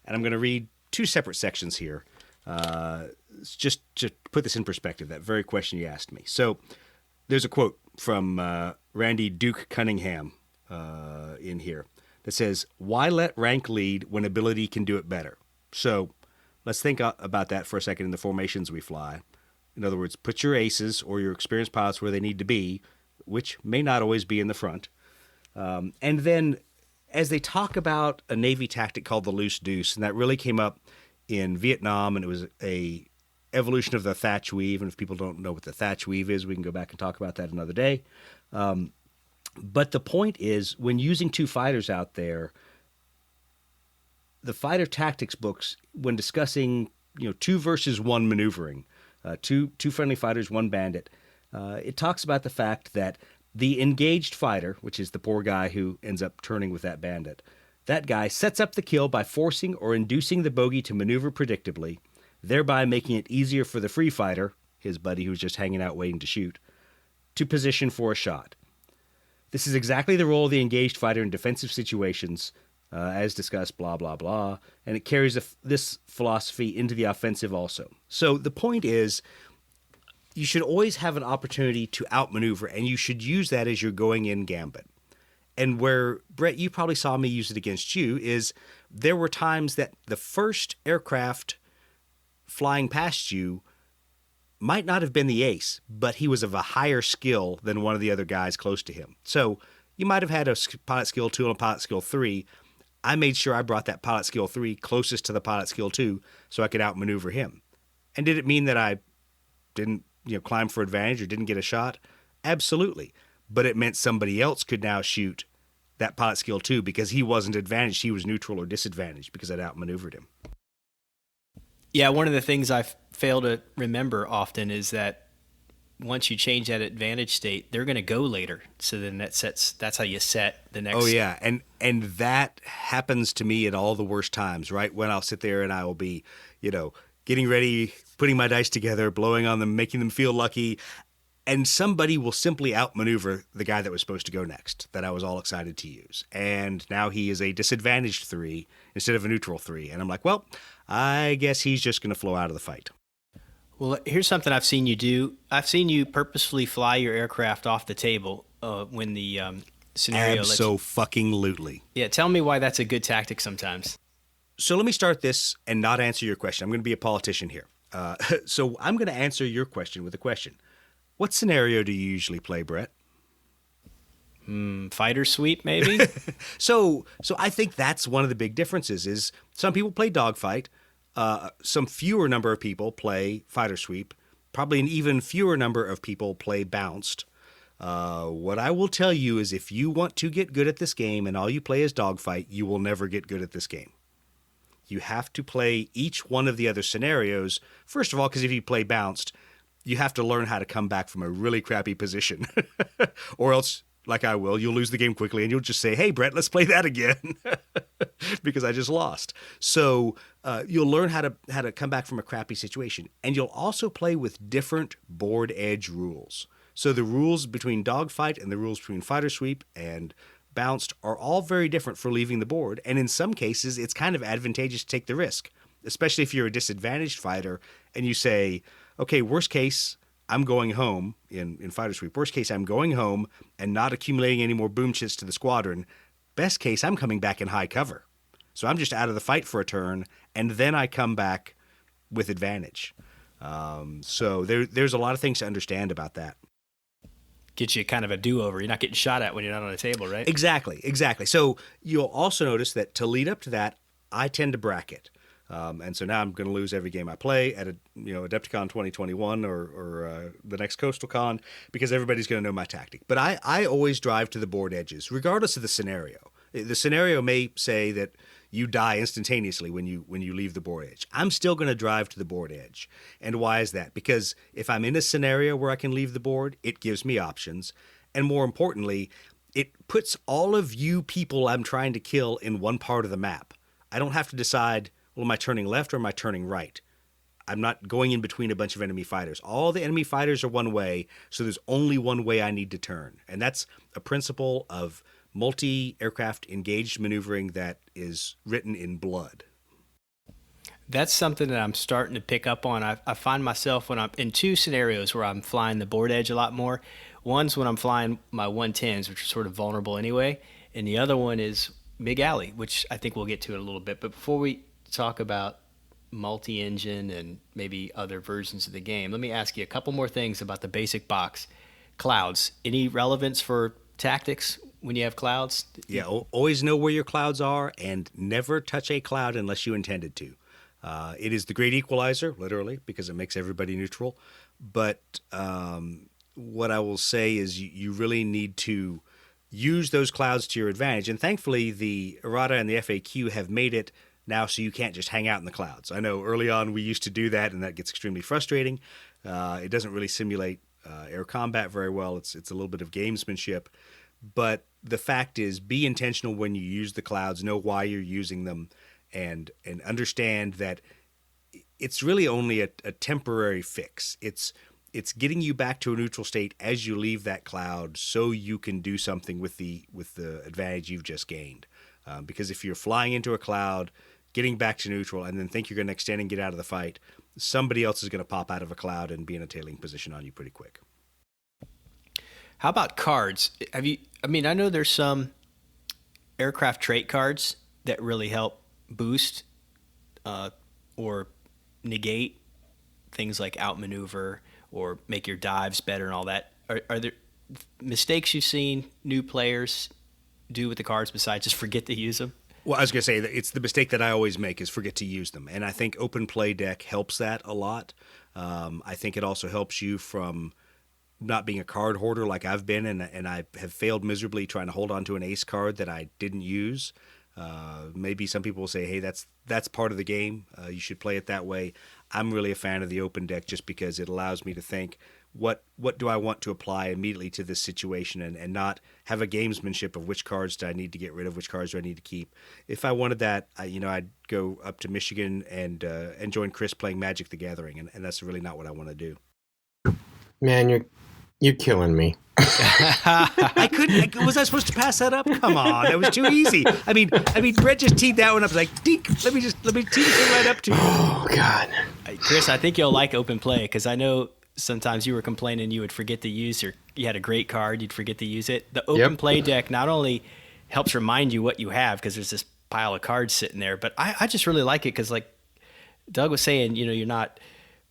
[SPEAKER 3] And I'm going to read two separate sections here. Just to put this in perspective, that very question you asked me. So there's a quote from Randy Duke Cunningham in here that says, "Why let rank lead when ability can do it better?" So let's think about that for a second in the formations we fly. In other words, put your aces or your experienced pilots where they need to be, which may not always be in the front. And then as they talk about a Navy tactic called the loose deuce, and that really came up in Vietnam, and it was a evolution of the thatch weave. And if people don't know what the thatch weave is, we can go back and talk about that another day. But the point is, when using two fighters out there, the fighter tactics books, when discussing 2 versus 1 maneuvering, two friendly fighters, 1 bandit, it talks about the fact that the engaged fighter, which is the poor guy who ends up turning with that bandit, that guy sets up the kill by forcing or inducing the bogey to maneuver predictably, thereby making it easier for the free fighter, his buddy who's just hanging out waiting to shoot, to position for a shot. This is exactly the role of the engaged fighter in defensive situations, as discussed, blah, blah, blah, and it carries this philosophy into the offensive also. So the point is, you should always have an opportunity to outmaneuver, and you should use that as your going-in gambit. And where, Brett, you probably saw me use it against you, is there were times that the first aircraft flying past you might not have been the ace, but he was of a higher skill than one of the other guys close to him. So you might have had a pilot skill 2 and a pilot skill 3. I made sure I brought that pilot skill 3 closest to the pilot skill 2 so I could outmaneuver him. And did it mean that I didn't climb for advantage or didn't get a shot? Absolutely. But it meant somebody else could now shoot that pilot skill 2 because he wasn't advantaged. He was neutral or disadvantaged because I'd outmaneuvered him.
[SPEAKER 2] Yeah, one of the things I fail to remember often is that once you change that advantage state, they're going to go later. So then that's how you set the next.
[SPEAKER 3] Oh yeah, and that happens to me at all the worst times, right? When I'll sit there and I will be, getting ready, putting my dice together, blowing on them, making them feel lucky, and somebody will simply outmaneuver the guy that was supposed to go next, that I was all excited to use. And now he is a disadvantaged 3 instead of a neutral 3. And I'm like, well, I guess he's just going to flow out of the fight.
[SPEAKER 2] Well, here's something I've seen you do. I've seen you purposefully fly your aircraft off the table when the scenario
[SPEAKER 3] Abso-fucking-lutely.
[SPEAKER 2] Yeah, tell me why that's a good tactic sometimes.
[SPEAKER 3] So let me start this and not answer your question. I'm going to be a politician here. So I'm going to answer your question with a question. What scenario do you usually play, Brett?
[SPEAKER 2] Fighter sweep, maybe?
[SPEAKER 3] So I think that's one of the big differences is some people play dogfight. Some fewer number of people play fighter sweep. Probably an even fewer number of people play bounced. What I will tell you is if you want to get good at this game and all you play is dogfight, you will never get good at this game. You have to play each one of the other scenarios. First of all, because if you play bounced, you have to learn how to come back from a really crappy position. Or else, like I will, you'll lose the game quickly and you'll just say, hey, Brett, let's play that again because I just lost. So you'll learn how to come back from a crappy situation. And you'll also play with different board edge rules. So the rules between dogfight and the rules between fighter sweep and bounced are all very different for leaving the board. And in some cases, it's kind of advantageous to take the risk, especially if you're a disadvantaged fighter and you say, okay, worst case, I'm going home in fighter sweep. Worst case, I'm going home and not accumulating any more boom chits to the squadron. Best case, I'm coming back in high cover. So I'm just out of the fight for a turn, and then I come back with advantage. So there's a lot of things to understand about that.
[SPEAKER 2] Get you kind of a do-over. You're not getting shot at when you're not on the table, right?
[SPEAKER 3] Exactly. So you'll also notice that to lead up to that, I tend to bracket. And so now I'm going to lose every game I play at Adepticon 2021 or the next Coastal Con because everybody's going to know my tactic. But I always drive to the board edges, regardless of the scenario. The scenario may say that you die instantaneously when you leave the board edge. I'm still going to drive to the board edge. And why is that? Because if I'm in a scenario where I can leave the board, it gives me options. And more importantly, it puts all of you people I'm trying to kill in one part of the map. I don't have to decide, well, am I turning left or am I turning right? I'm not going in between a bunch of enemy fighters. All the enemy fighters are one way, so there's only one way I need to turn. And that's a principle of multi-aircraft engaged maneuvering that is written in blood.
[SPEAKER 2] That's something that I'm starting to pick up on. I find myself when I'm in two scenarios where I'm flying the board edge a lot more. One's when I'm flying my 110s, which are sort of vulnerable anyway, and the other one is Big Alley, which I think we'll get to in a little bit. But before we talk about multi-engine and maybe other versions of the game, let me ask you a couple more things about the basic box. Clouds, any relevance for tactics when you have clouds?
[SPEAKER 3] Yeah, always know where your clouds are and never touch a cloud unless you intended to. It is the great equalizer, literally, because it makes everybody neutral. But what I will say is you really need to use those clouds to your advantage. And thankfully, the errata and the FAQ have made it now so you can't just hang out in the clouds. I know early on we used to do that, and that gets extremely frustrating. It doesn't really simulate air combat very well. It's a little bit of gamesmanship. But the fact is, be intentional when you use the clouds, know why you're using them, and understand that it's really only a temporary fix. It's getting you back to a neutral state as you leave that cloud so you can do something with the advantage you've just gained. Because if you're flying into a cloud, getting back to neutral, and then think you're going to extend and get out of the fight, somebody else is going to pop out of a cloud and be in a tailing position on you pretty quick.
[SPEAKER 2] How about cards? I know there's some aircraft trait cards that really help boost or negate things like outmaneuver or make your dives better and all that. Are there mistakes you've seen new players do with the cards besides just forget to use them?
[SPEAKER 3] Well, I was going to say that it's the mistake that I always make is forget to use them. And I think Open Play Deck helps that a lot. I think it also helps you from not being a card hoarder like I've been, and I have failed miserably trying to hold on to an ace card that I didn't use. Maybe some people will say, hey, that's part of the game. You should play it that way. I'm really a fan of the open deck just because it allows me to think, what do I want to apply immediately to this situation and not have a gamesmanship of which cards do I need to get rid of, which cards do I need to keep. If I wanted that, I'd go up to Michigan and join Chris playing Magic the Gathering, and that's really not what I want to do.
[SPEAKER 4] Man, you're killing me.
[SPEAKER 3] I couldn't. Was I supposed to pass that up? Come on, that was too easy. I mean, Brett just teed that one up. Like, dink. Let me tee it right up to you.
[SPEAKER 4] Oh God,
[SPEAKER 2] Chris, I think you'll like open play because I know sometimes you were complaining you would forget to use you had a great card, you'd forget to use it. The open play deck not only helps remind you what you have because there's this pile of cards sitting there, but I just really like it because, like Doug was saying, you're not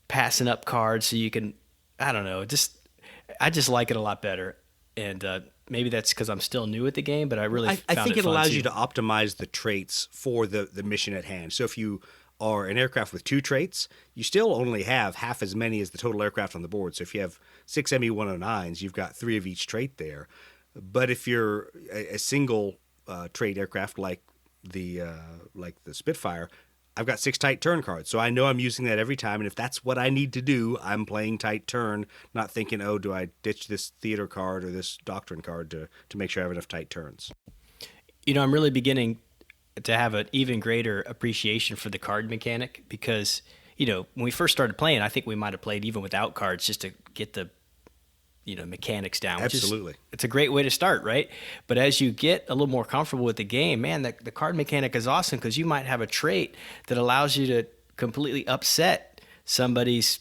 [SPEAKER 2] passing up cards so you can. I don't know, I just like it a lot better, and maybe that's because I'm still new at the game, but I really
[SPEAKER 3] I
[SPEAKER 2] found
[SPEAKER 3] think
[SPEAKER 2] it
[SPEAKER 3] it
[SPEAKER 2] fun
[SPEAKER 3] allows
[SPEAKER 2] too.
[SPEAKER 3] you to optimize the traits for the mission at hand. So if you are an aircraft with 2 traits, you still only have half as many as the total aircraft on the board. So if you have 6 ME-109s, you've got 3 of each trait there. But if you're a single trait aircraft like the Spitfire, I've got 6 tight turn cards, so I know I'm using that every time. And if that's what I need to do, I'm playing tight turn, not thinking, oh, do I ditch this theater card or this doctrine card to make sure I have enough tight turns.
[SPEAKER 2] I'm really beginning to have an even greater appreciation for the card mechanic because, when we first started playing, I think we might have played even without cards just to get the, mechanics down.
[SPEAKER 3] Absolutely.
[SPEAKER 2] It's a great way to start, right? But as you get a little more comfortable with the game, man, the card mechanic is awesome because you might have a trait that allows you to completely upset somebody's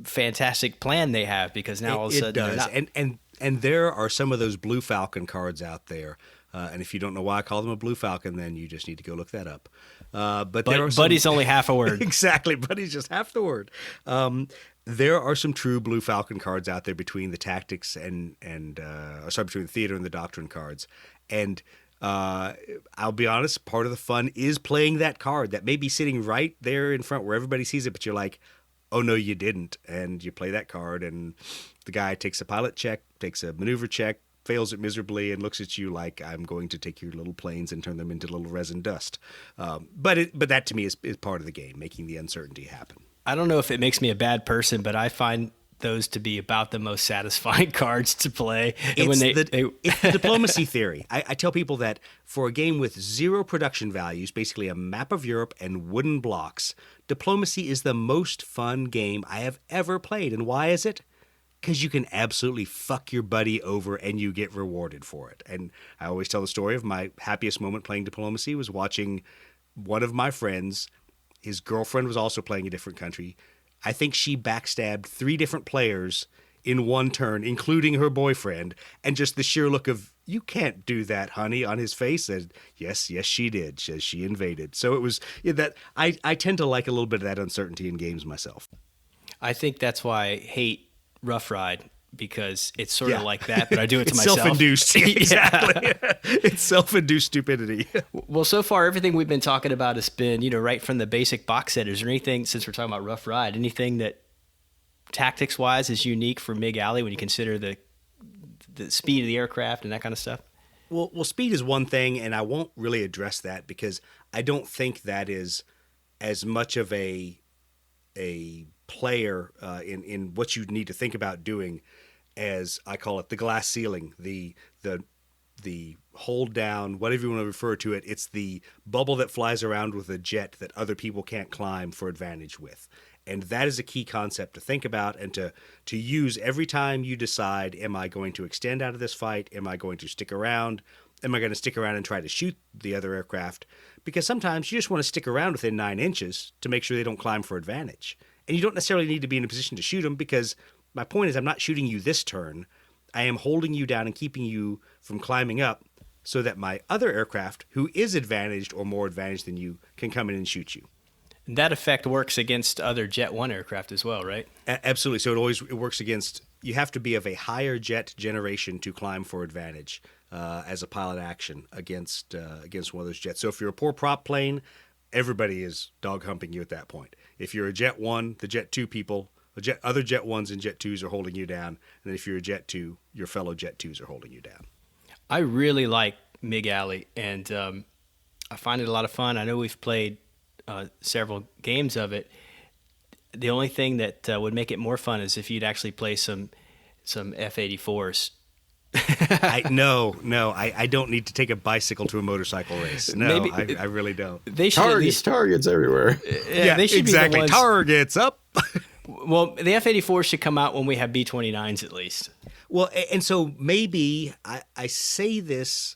[SPEAKER 2] fantastic plan they have because now all of a sudden
[SPEAKER 3] it does.
[SPEAKER 2] they're not.
[SPEAKER 3] And there are some of those Blue Falcon cards out there. And if you don't know why I call them a Blue Falcon, then you just need to go look that up. But
[SPEAKER 2] Buddy's only half a word.
[SPEAKER 3] Exactly. Buddy's just half the word. There are some true Blue Falcon cards out there between the tactics between the theater and the doctrine cards. And I'll be honest, part of the fun is playing that card that may be sitting right there in front where everybody sees it, but you're like, oh, no, you didn't. And you play that card, and the guy takes a pilot check, takes a maneuver check, fails it miserably and looks at you like I'm going to take your little planes and turn them into little resin dust. But that to me is part of the game, making the uncertainty happen.
[SPEAKER 2] I don't know if it makes me a bad person, but I find those to be about the most satisfying cards to play. And
[SPEAKER 3] It's the diplomacy theory. I tell people that for a game with 0 production values, basically a map of Europe and wooden blocks, diplomacy is the most fun game I have ever played. And why is it? Because you can absolutely fuck your buddy over and you get rewarded for it. And I always tell the story of my happiest moment playing diplomacy was watching one of my friends. His girlfriend was also playing a different country. I think she backstabbed 3 different players in one turn, including her boyfriend, and just the sheer look of, you can't do that, honey, on his face. And yes, she did, as she invaded. So it was that I tend to like a little bit of that uncertainty in games myself.
[SPEAKER 2] I think that's why I hate Rough Ride, because it's sort of like that, but I do it to
[SPEAKER 3] It's
[SPEAKER 2] myself.
[SPEAKER 3] self-induced. Exactly. It's self-induced stupidity.
[SPEAKER 2] Well, so far, everything we've been talking about has been, right from the basic box set. Is there anything, since we're talking about Rough Ride, anything that tactics-wise is unique for Mig Alley when you consider the speed of the aircraft and that kind of stuff?
[SPEAKER 3] Well, speed is one thing, and I won't really address that because I don't think that is as much of a player in what you need to think about doing as I call it the glass ceiling, the hold down, whatever you want to refer to it. It's the bubble that flies around with a jet that other people can't climb for advantage with. And that is a key concept to think about and to use every time you decide, am I going to extend out of this fight? Am I going to stick around? Am I going to stick around and try to shoot the other aircraft? Because sometimes you just want to stick around within 9 inches to make sure they don't climb for advantage. And you don't necessarily need to be in a position to shoot them, because my point is I'm not shooting you this turn. I am holding you down and keeping you from climbing up so that my other aircraft, who is advantaged or more advantaged than you, can come in and shoot you.
[SPEAKER 2] That effect works against other Jet 1 aircraft as well, right?
[SPEAKER 3] Absolutely. So it works against, you have to be of a higher jet generation to climb for advantage as a pilot action against one of those jets. So if you're a poor prop plane, everybody is dog humping you at that point. If you're a Jet 1, the Jet 2 people, other Jet 1s and Jet 2s are holding you down. And then if you're a Jet 2, your fellow Jet 2s are holding you down.
[SPEAKER 2] I really like Mig Alley, and I find it a lot of fun. I know we've played several games of it. The only thing that would make it more fun is if you'd actually play some F-84s.
[SPEAKER 3] I don't need to take a bicycle to a motorcycle race. No, maybe, I really don't.
[SPEAKER 2] They should
[SPEAKER 4] targets everywhere.
[SPEAKER 3] Yeah,
[SPEAKER 2] they should
[SPEAKER 3] exactly.
[SPEAKER 2] Be the ones,
[SPEAKER 3] targets up.
[SPEAKER 2] Well, the F-84 should come out when we have B-29s at least.
[SPEAKER 3] Well, and so maybe I say this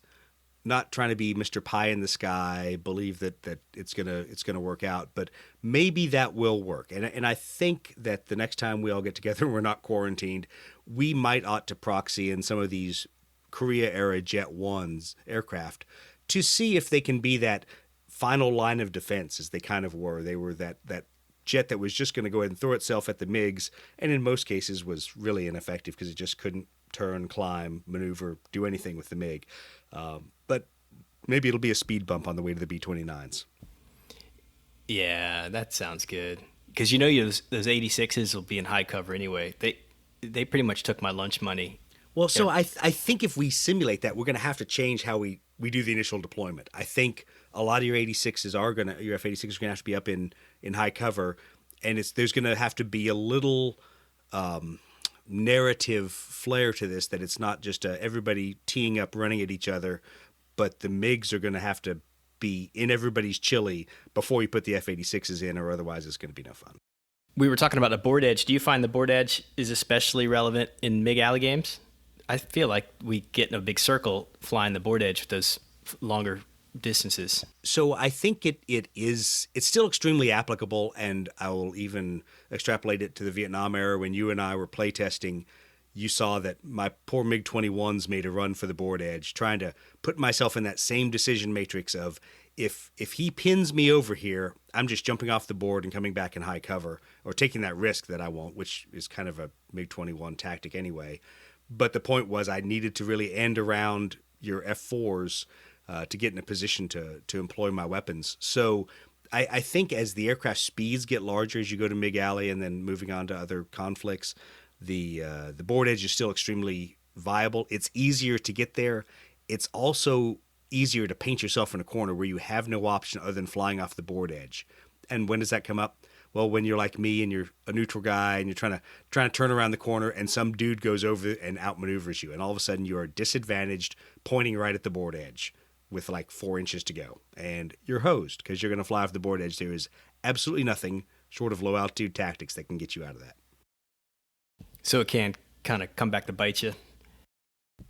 [SPEAKER 3] not trying to be Mr. Pie in the Sky, believe that it's gonna work out, but maybe that will work. And I think that the next time we all get together and we're not quarantined, we might ought to proxy in some of these Korea-era Jet 1s aircraft to see if they can be that final line of defense as they kind of were. They were that jet that was just going to go ahead and throw itself at the MiGs, and in most cases was really ineffective because it just couldn't turn, climb, maneuver, do anything with the MiG. But maybe it'll be a speed bump on the way to the B-29s.
[SPEAKER 2] Yeah, that sounds good. Because those 86s will be in high cover anyway. They pretty much took my lunch money.
[SPEAKER 3] Well, so I think if we simulate that, we're going to have to change how we do the initial deployment. I think a lot of your F-86s are going to have to be up in high cover, and there's going to have to be a little narrative flair to this, that it's not just everybody teeing up, running at each other, but the MiGs are going to have to be in everybody's chili before you put the F-86s in, or otherwise it's going to be no fun.
[SPEAKER 2] We were talking about the board edge. Do you find the board edge is especially relevant in Mig Alley games? I feel like we get in a big circle flying the board edge with those longer distances.
[SPEAKER 3] So I think it's still extremely applicable, and I will even extrapolate it to the Vietnam era. When you and I were playtesting, you saw that my poor MiG-21s made a run for the board edge, trying to put myself in that same decision matrix of, if he pins me over here, I'm just jumping off the board and coming back in high cover, or taking that risk that I won't, which is kind of a MiG-21 tactic anyway. But the point was I needed to really end around your F-4s to get in a position to employ my weapons. So I think as the aircraft speeds get larger as you go to Mig Alley and then moving on to other conflicts, the board edge is still extremely viable. It's easier to get there. It's also easier to paint yourself in a corner where you have no option other than flying off the board edge. And when does that come up? Well, when you're like me and you're a neutral guy and you're trying to turn around the corner and some dude goes over and outmaneuvers you, and all of a sudden you are disadvantaged, pointing right at the board edge with like 4 inches to go, and you're hosed because you're going to fly off the board edge. There is absolutely nothing short of low altitude tactics that can get you out of that.
[SPEAKER 2] So it can kind of come back to bite you.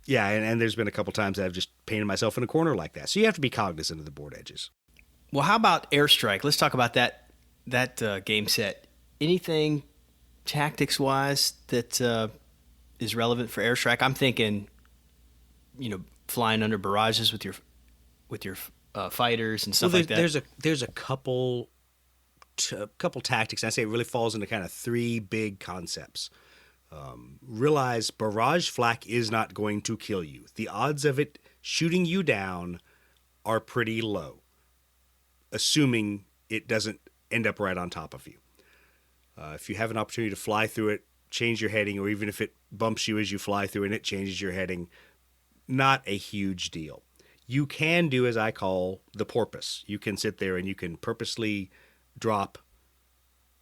[SPEAKER 3] Yeah, and there's been a couple times that I've just painted myself in a corner like that. So you have to be cognizant of the board edges.
[SPEAKER 2] Well, how about airstrike? Let's talk about that game set. Anything tactics-wise that is relevant for airstrike? I'm thinking, flying under barrages with your fighters and stuff like that.
[SPEAKER 3] There's a couple tactics. I say it really falls into kind of 3 big concepts. Realize barrage flak is not going to kill you. The odds of it shooting you down are pretty low, assuming it doesn't end up right on top of you. If you have an opportunity to fly through it, change your heading, or even if it bumps you as you fly through and it changes your heading, not a huge deal. You can do as I call the porpoise. You can sit there and you can purposely drop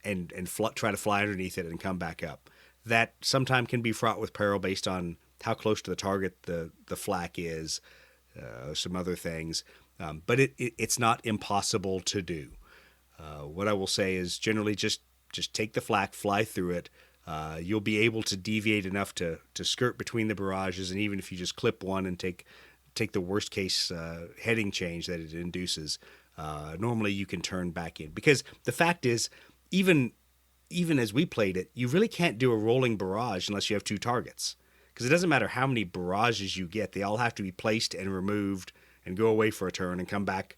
[SPEAKER 3] and try to fly underneath it and come back up. That sometimes can be fraught with peril based on how close to the target the flak is, some other things. But it's not impossible to do. What I will say is generally just take the flak, fly through it. You'll be able to deviate enough to skirt between the barrages, and even if you just clip one and take the worst case heading change that it induces, normally you can turn back in. Because the fact is, even as we played it, you really can't do a rolling barrage unless you have 2 targets. Because it doesn't matter how many barrages you get, they all have to be placed and removed and go away for a turn and come back,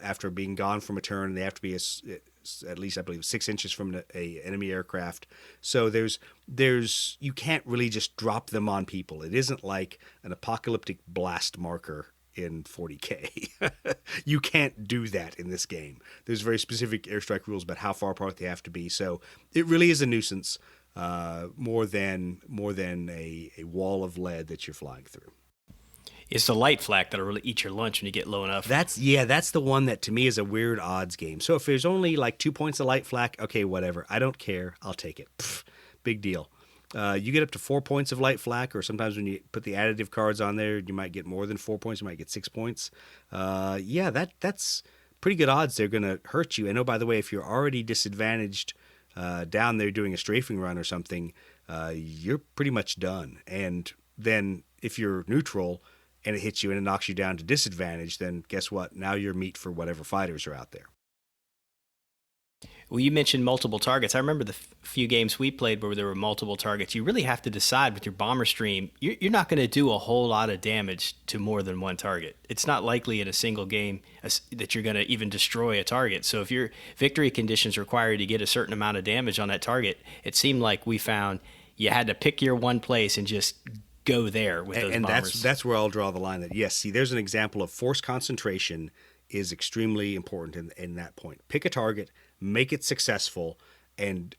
[SPEAKER 3] after being gone from a turn. They have to be at least, I believe, 6 inches from a enemy aircraft. So you can't really just drop them on people. It isn't like an apocalyptic blast marker in 40K. You can't do that in this game. There's very specific airstrike rules about how far apart they have to be. So it really is a nuisance, more than a wall of lead that you're flying through.
[SPEAKER 2] It's the light flak that'll really eat your lunch when you get low enough.
[SPEAKER 3] That's the one that to me is a weird odds game. So if there's only like 2 points of light flak, okay, whatever. I don't care. I'll take it. Big deal. You get up to 4 points of light flak, or sometimes when you put the additive cards on there, you might get more than 4 points. You might get 6 points. That's pretty good odds they're going to hurt you. And oh, by the way, if you're already disadvantaged down there doing a strafing run or something, you're pretty much done. And then if you're neutral and it hits you and it knocks you down to disadvantage, then guess what? Now you're meat for whatever fighters are out there.
[SPEAKER 2] Well, you mentioned multiple targets. I remember the few games we played where there were multiple targets. You really have to decide with your bomber stream. You're not going to do a whole lot of damage to more than one target. It's not likely in a single game that you're going to even destroy a target. So if your victory conditions require you to get a certain amount of damage on that target, it seemed like we found you had to pick your one place and just go there with those bombers.
[SPEAKER 3] And that's where I'll draw the line. That yes, see, there's an example of force concentration is extremely important in that point. Pick a target, make it successful, and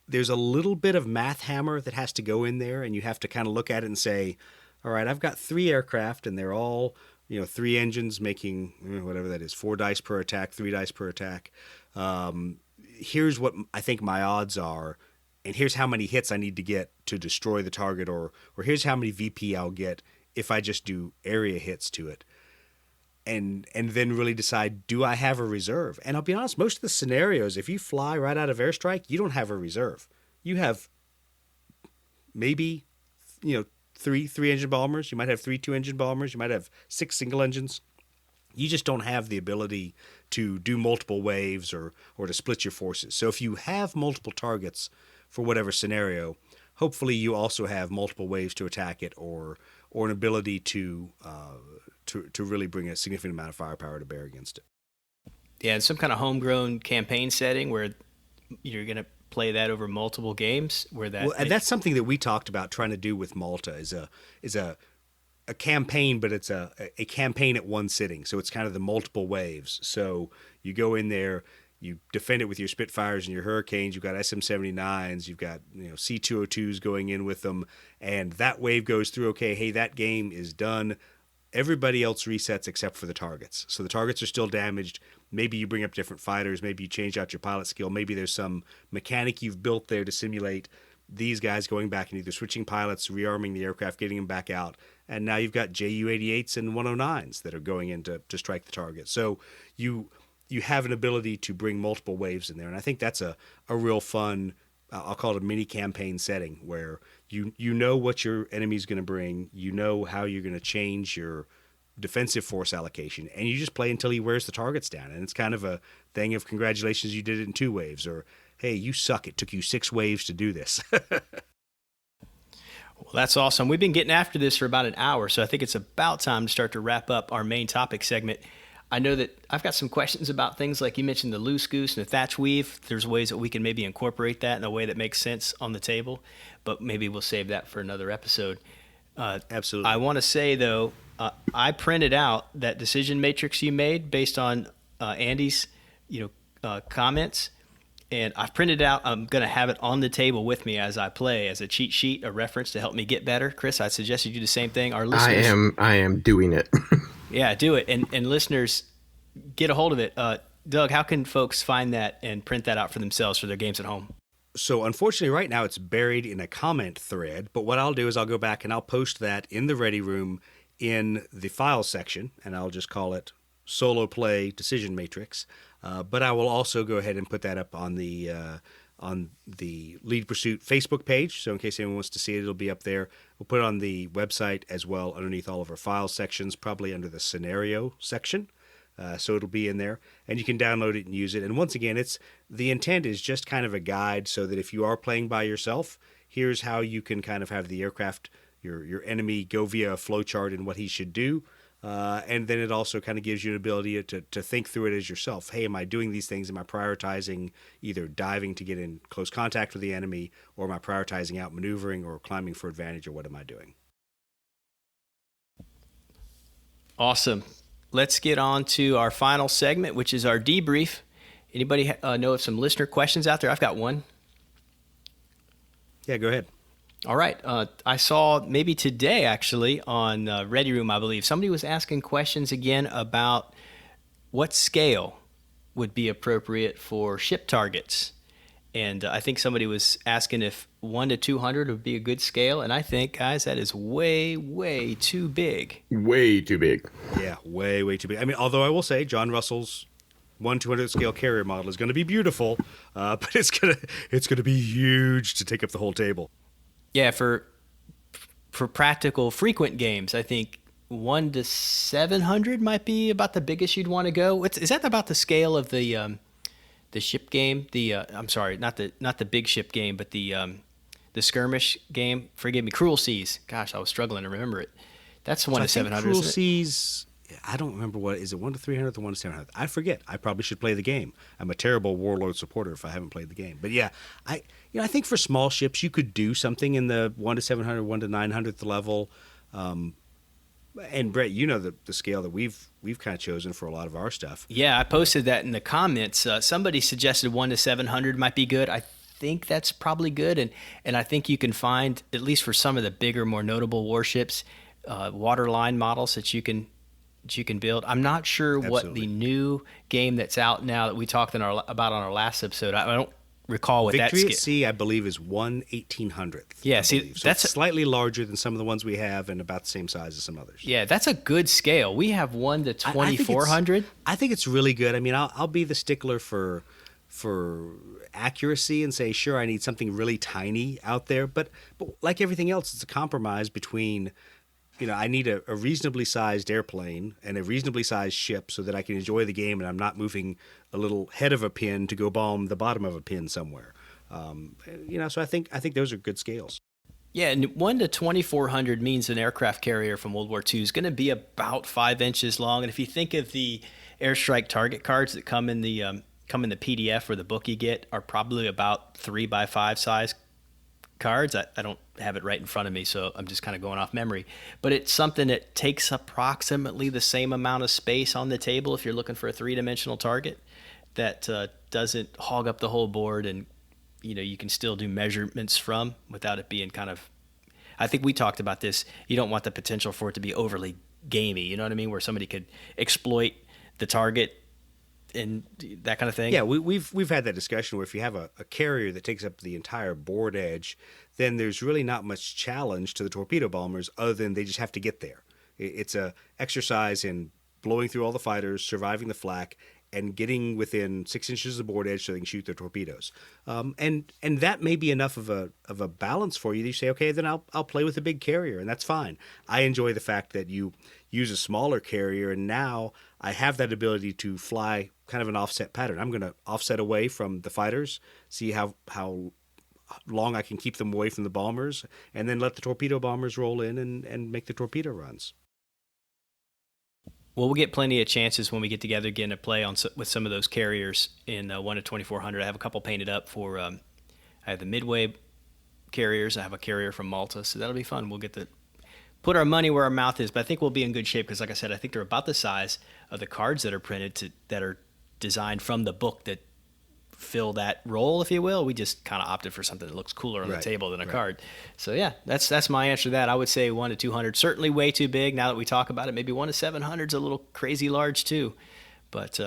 [SPEAKER 3] there's a little bit of math hammer that has to go in there, and you have to kind of look at it and say, all right, I've got 3 aircraft, and they're all 3 engines making whatever that is, 4 dice per attack, 3 dice per attack. Here's what I think my odds are, and here's how many hits I need to get to destroy the target, or here's how many VP I'll get if I just do area hits to it. And then really decide, do I have a reserve? And I'll be honest, most of the scenarios, if you fly right out of airstrike, you don't have a reserve. You have maybe, 3 engine bombers. You might have 3 2-engine bombers. You might have 6 single engines. You just don't have the ability to do multiple waves or to split your forces. So if you have multiple targets for whatever scenario, hopefully you also have multiple waves to attack it, or an ability to really bring a significant amount of firepower to bear against it.
[SPEAKER 2] Yeah, and some kind of homegrown campaign setting where you're going to play that over multiple games. And that's something that we talked about trying to do with Malta is a campaign, but it's a campaign at one sitting. So it's kind of the multiple waves. So you go in there,
[SPEAKER 3] you defend it with your Spitfires and your Hurricanes. You've got SM-79s. You've got C-202s going in with them, and that wave goes through. Okay, hey, that game is done. Everybody else resets except for the targets. So the targets are still damaged. Maybe you bring up different fighters. Maybe you change out your pilot skill. Maybe there's some mechanic you've built there to simulate these guys going back and either switching pilots, rearming the aircraft, getting them back out. And now you've got Ju-88s and 109s that are going in to strike the target. So you have an ability to bring multiple waves in there. And I think that's a real fun, I'll call it a mini campaign setting, where you know what your enemy's going to bring, you know how you're going to change your defensive force allocation, and you just play until he wears the targets down. And it's kind of a thing of congratulations, you did it in 2 waves, or hey, you suck, it took you 6 waves to do this.
[SPEAKER 2] Well, that's awesome. We've been getting after this for about an hour, so I think it's about time to start to wrap up our main topic segment. I know that I've got some questions about things like you mentioned the loose goose and the thatch weave. There's ways that we can maybe incorporate that in a way that makes sense on the table, but maybe we'll save that for another episode.
[SPEAKER 3] Absolutely.
[SPEAKER 2] I want to say, though, I printed out that decision matrix you made based on Andy's comments, and I've printed it out. I'm going to have it on the table with me as I play, as a cheat sheet, a reference to help me get better. Chris, I suggest you do the same thing. Our listeners,
[SPEAKER 4] I am doing it.
[SPEAKER 2] Yeah, do it. And listeners, get a hold of it. Doug, how can folks find that and print that out for themselves for their games at home?
[SPEAKER 3] So unfortunately right now it's buried in a comment thread, but what I'll do is I'll go back and I'll post that in the Ready Room in the file section, and I'll just call it Solo Play Decision Matrix. But I will also go ahead and put that up on the Lead Pursuit Facebook page. So in case anyone wants to see it, it'll be up there. We'll put it on the website as well underneath all of our file sections, probably under the scenario section. So it'll be in there, and you can download it and use it. And once again, the intent is just kind of a guide so that if you are playing by yourself, here's how you can kind of have the aircraft, your enemy, go via a flowchart and what he should do. And then it also kind of gives you an ability to think through it as yourself. Hey, am I doing these things? Am I prioritizing either diving to get in close contact with the enemy, or am I prioritizing out maneuvering or climbing for advantage, or what am I doing?
[SPEAKER 2] Awesome. Let's get on to our final segment, which is our debrief. Anybody know of some listener questions out there? I've got one.
[SPEAKER 3] Yeah, go ahead.
[SPEAKER 2] All right. I saw maybe today, actually, on Ready Room, I believe, somebody was asking questions again about what scale would be appropriate for ship targets. And I think somebody was asking if 1 to 200 would be a good scale. And I think, guys, that is way, way too big.
[SPEAKER 4] Way too big.
[SPEAKER 3] Yeah, way, way too big. I mean, although I will say John Russell's 1/200 scale carrier model is going to be beautiful, but it's gonna be huge to take up the whole table.
[SPEAKER 2] Yeah, for practical, frequent games, I think 1 to 700 might be about the biggest you'd want to go. Is that about the scale of the ship game? I'm sorry, not the big ship game, but the skirmish game. Forgive me, Cruel Seas. Gosh, I was struggling to remember it. That's 1 to 700.
[SPEAKER 3] Cruel Seas. I don't remember is it 1 to 300 or 1 to 700. I forget. I probably should play the game. I'm a terrible Warlord supporter if I haven't played the game. But yeah, I think for small ships you could do something in the 1 to 700, 1 to 900th level. And Brett, you know the scale that we've kind of chosen for a lot of our stuff.
[SPEAKER 2] Yeah, I posted that in the comments. Somebody suggested 1 to 700 might be good. I think that's probably good, and I think you can find, at least for some of the bigger, more notable warships, waterline models that you can build. I'm not sure
[SPEAKER 3] Absolutely.
[SPEAKER 2] what the new game that's out now that we talked about on our last episode. I don't recall what
[SPEAKER 3] Victory
[SPEAKER 2] that
[SPEAKER 3] at Sea, I believe, is 1/1800th.
[SPEAKER 2] Yeah,
[SPEAKER 3] I
[SPEAKER 2] see,
[SPEAKER 3] believe. So
[SPEAKER 2] that's
[SPEAKER 3] it's slightly larger than some of the ones we have, and about the same size as some others.
[SPEAKER 2] Yeah, that's a good scale. We have 1 to 2400.
[SPEAKER 3] I think it's really good. I mean, I'll be the stickler for accuracy and say, sure, I need something really tiny out there, but like everything else, it's a compromise between, I need a reasonably sized airplane and a reasonably sized ship so that I can enjoy the game and I'm not moving a little head of a pin to go bomb the bottom of a pin somewhere. So I think those are good scales.
[SPEAKER 2] Yeah, and 1 to 2400 means an aircraft carrier from World War II is going to be about 5 inches long. And if you think of the airstrike target cards that come in the PDF or the book you get, are probably about 3x5 size cards. I don't have it right in front of me, so I'm just kind of going off memory. But it's something that takes approximately the same amount of space on the table if you're looking for a 3-dimensional target. that doesn't hog up the whole board, and you can still do measurements from without it being kind of. I think we talked about this. You don't want the potential for it to be overly gamey. You know what I mean? Where somebody could exploit the target and that kind of thing.
[SPEAKER 3] Yeah, we've had that discussion where if you have a carrier that takes up the entire board edge, then there's really not much challenge to the torpedo bombers other than they just have to get there. It's a exercise in blowing through all the fighters, surviving the flak, and getting within 6 inches of the board edge so they can shoot their torpedoes. And that may be enough of a balance for you that you say, okay, then I'll play with a big carrier, and that's fine. I enjoy the fact that you use a smaller carrier, and now I have that ability to fly kind of an offset pattern. I'm going to offset away from the fighters, see how long I can keep them away from the bombers, and then let the torpedo bombers roll in and make the torpedo runs.
[SPEAKER 2] Well, we'll get plenty of chances when we get together again to play with some of those carriers in 1 to 2400. I have a couple painted up for. I have the Midway carriers. I have a carrier from Malta, so that'll be fun. We'll get to put our money where our mouth is, but I think we'll be in good shape because, like I said, I think they're about the size of the cards that are printed that are designed from the book that fill that role, if you will. We just kind of opted for something that looks cooler on the table than a card. So yeah, that's my answer to that. I would say 1 to 200, certainly way too big. Now that we talk about it, maybe 1 to 700 is a little crazy large too. But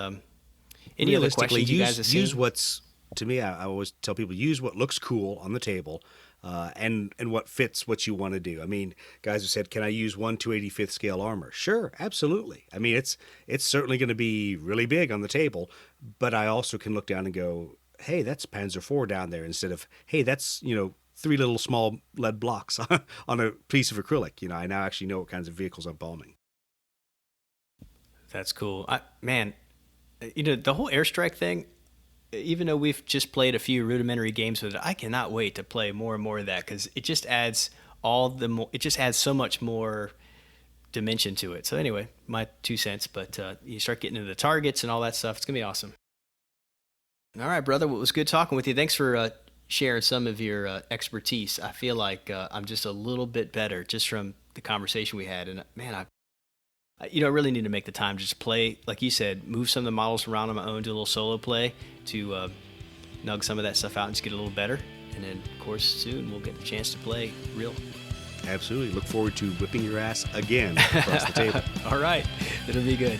[SPEAKER 2] any other questions you guys have seen?
[SPEAKER 3] Use what's, to me, I always tell people, use what looks cool on the table. And what fits what you want to do. I mean, guys have said, can I use 1 2/85th scale armor? Sure, absolutely. I mean, it's certainly going to be really big on the table, but I also can look down and go, hey, that's Panzer IV down there, instead of, hey, that's 3 little small lead blocks on a piece of acrylic. I now actually know what kinds of vehicles I'm bombing.
[SPEAKER 2] That's cool. The whole airstrike thing, even though we've just played a few rudimentary games with it, I cannot wait to play more and more of that because it just adds it just adds so much more dimension to it. So anyway, my 2 cents, but you start getting into the targets and all that stuff. It's going to be awesome. All right, brother. Well, it was good talking with you. Thanks for sharing some of your expertise. I feel like I'm just a little bit better just from the conversation we had. And man, I really need to make the time to just play, like you said, move some of the models around on my own, do a little solo play to nug some of that stuff out and just get a little better. And then, of course, soon we'll get the chance to play real.
[SPEAKER 3] Absolutely. Look forward to whipping your ass again across the table.
[SPEAKER 2] All right. It'll be good.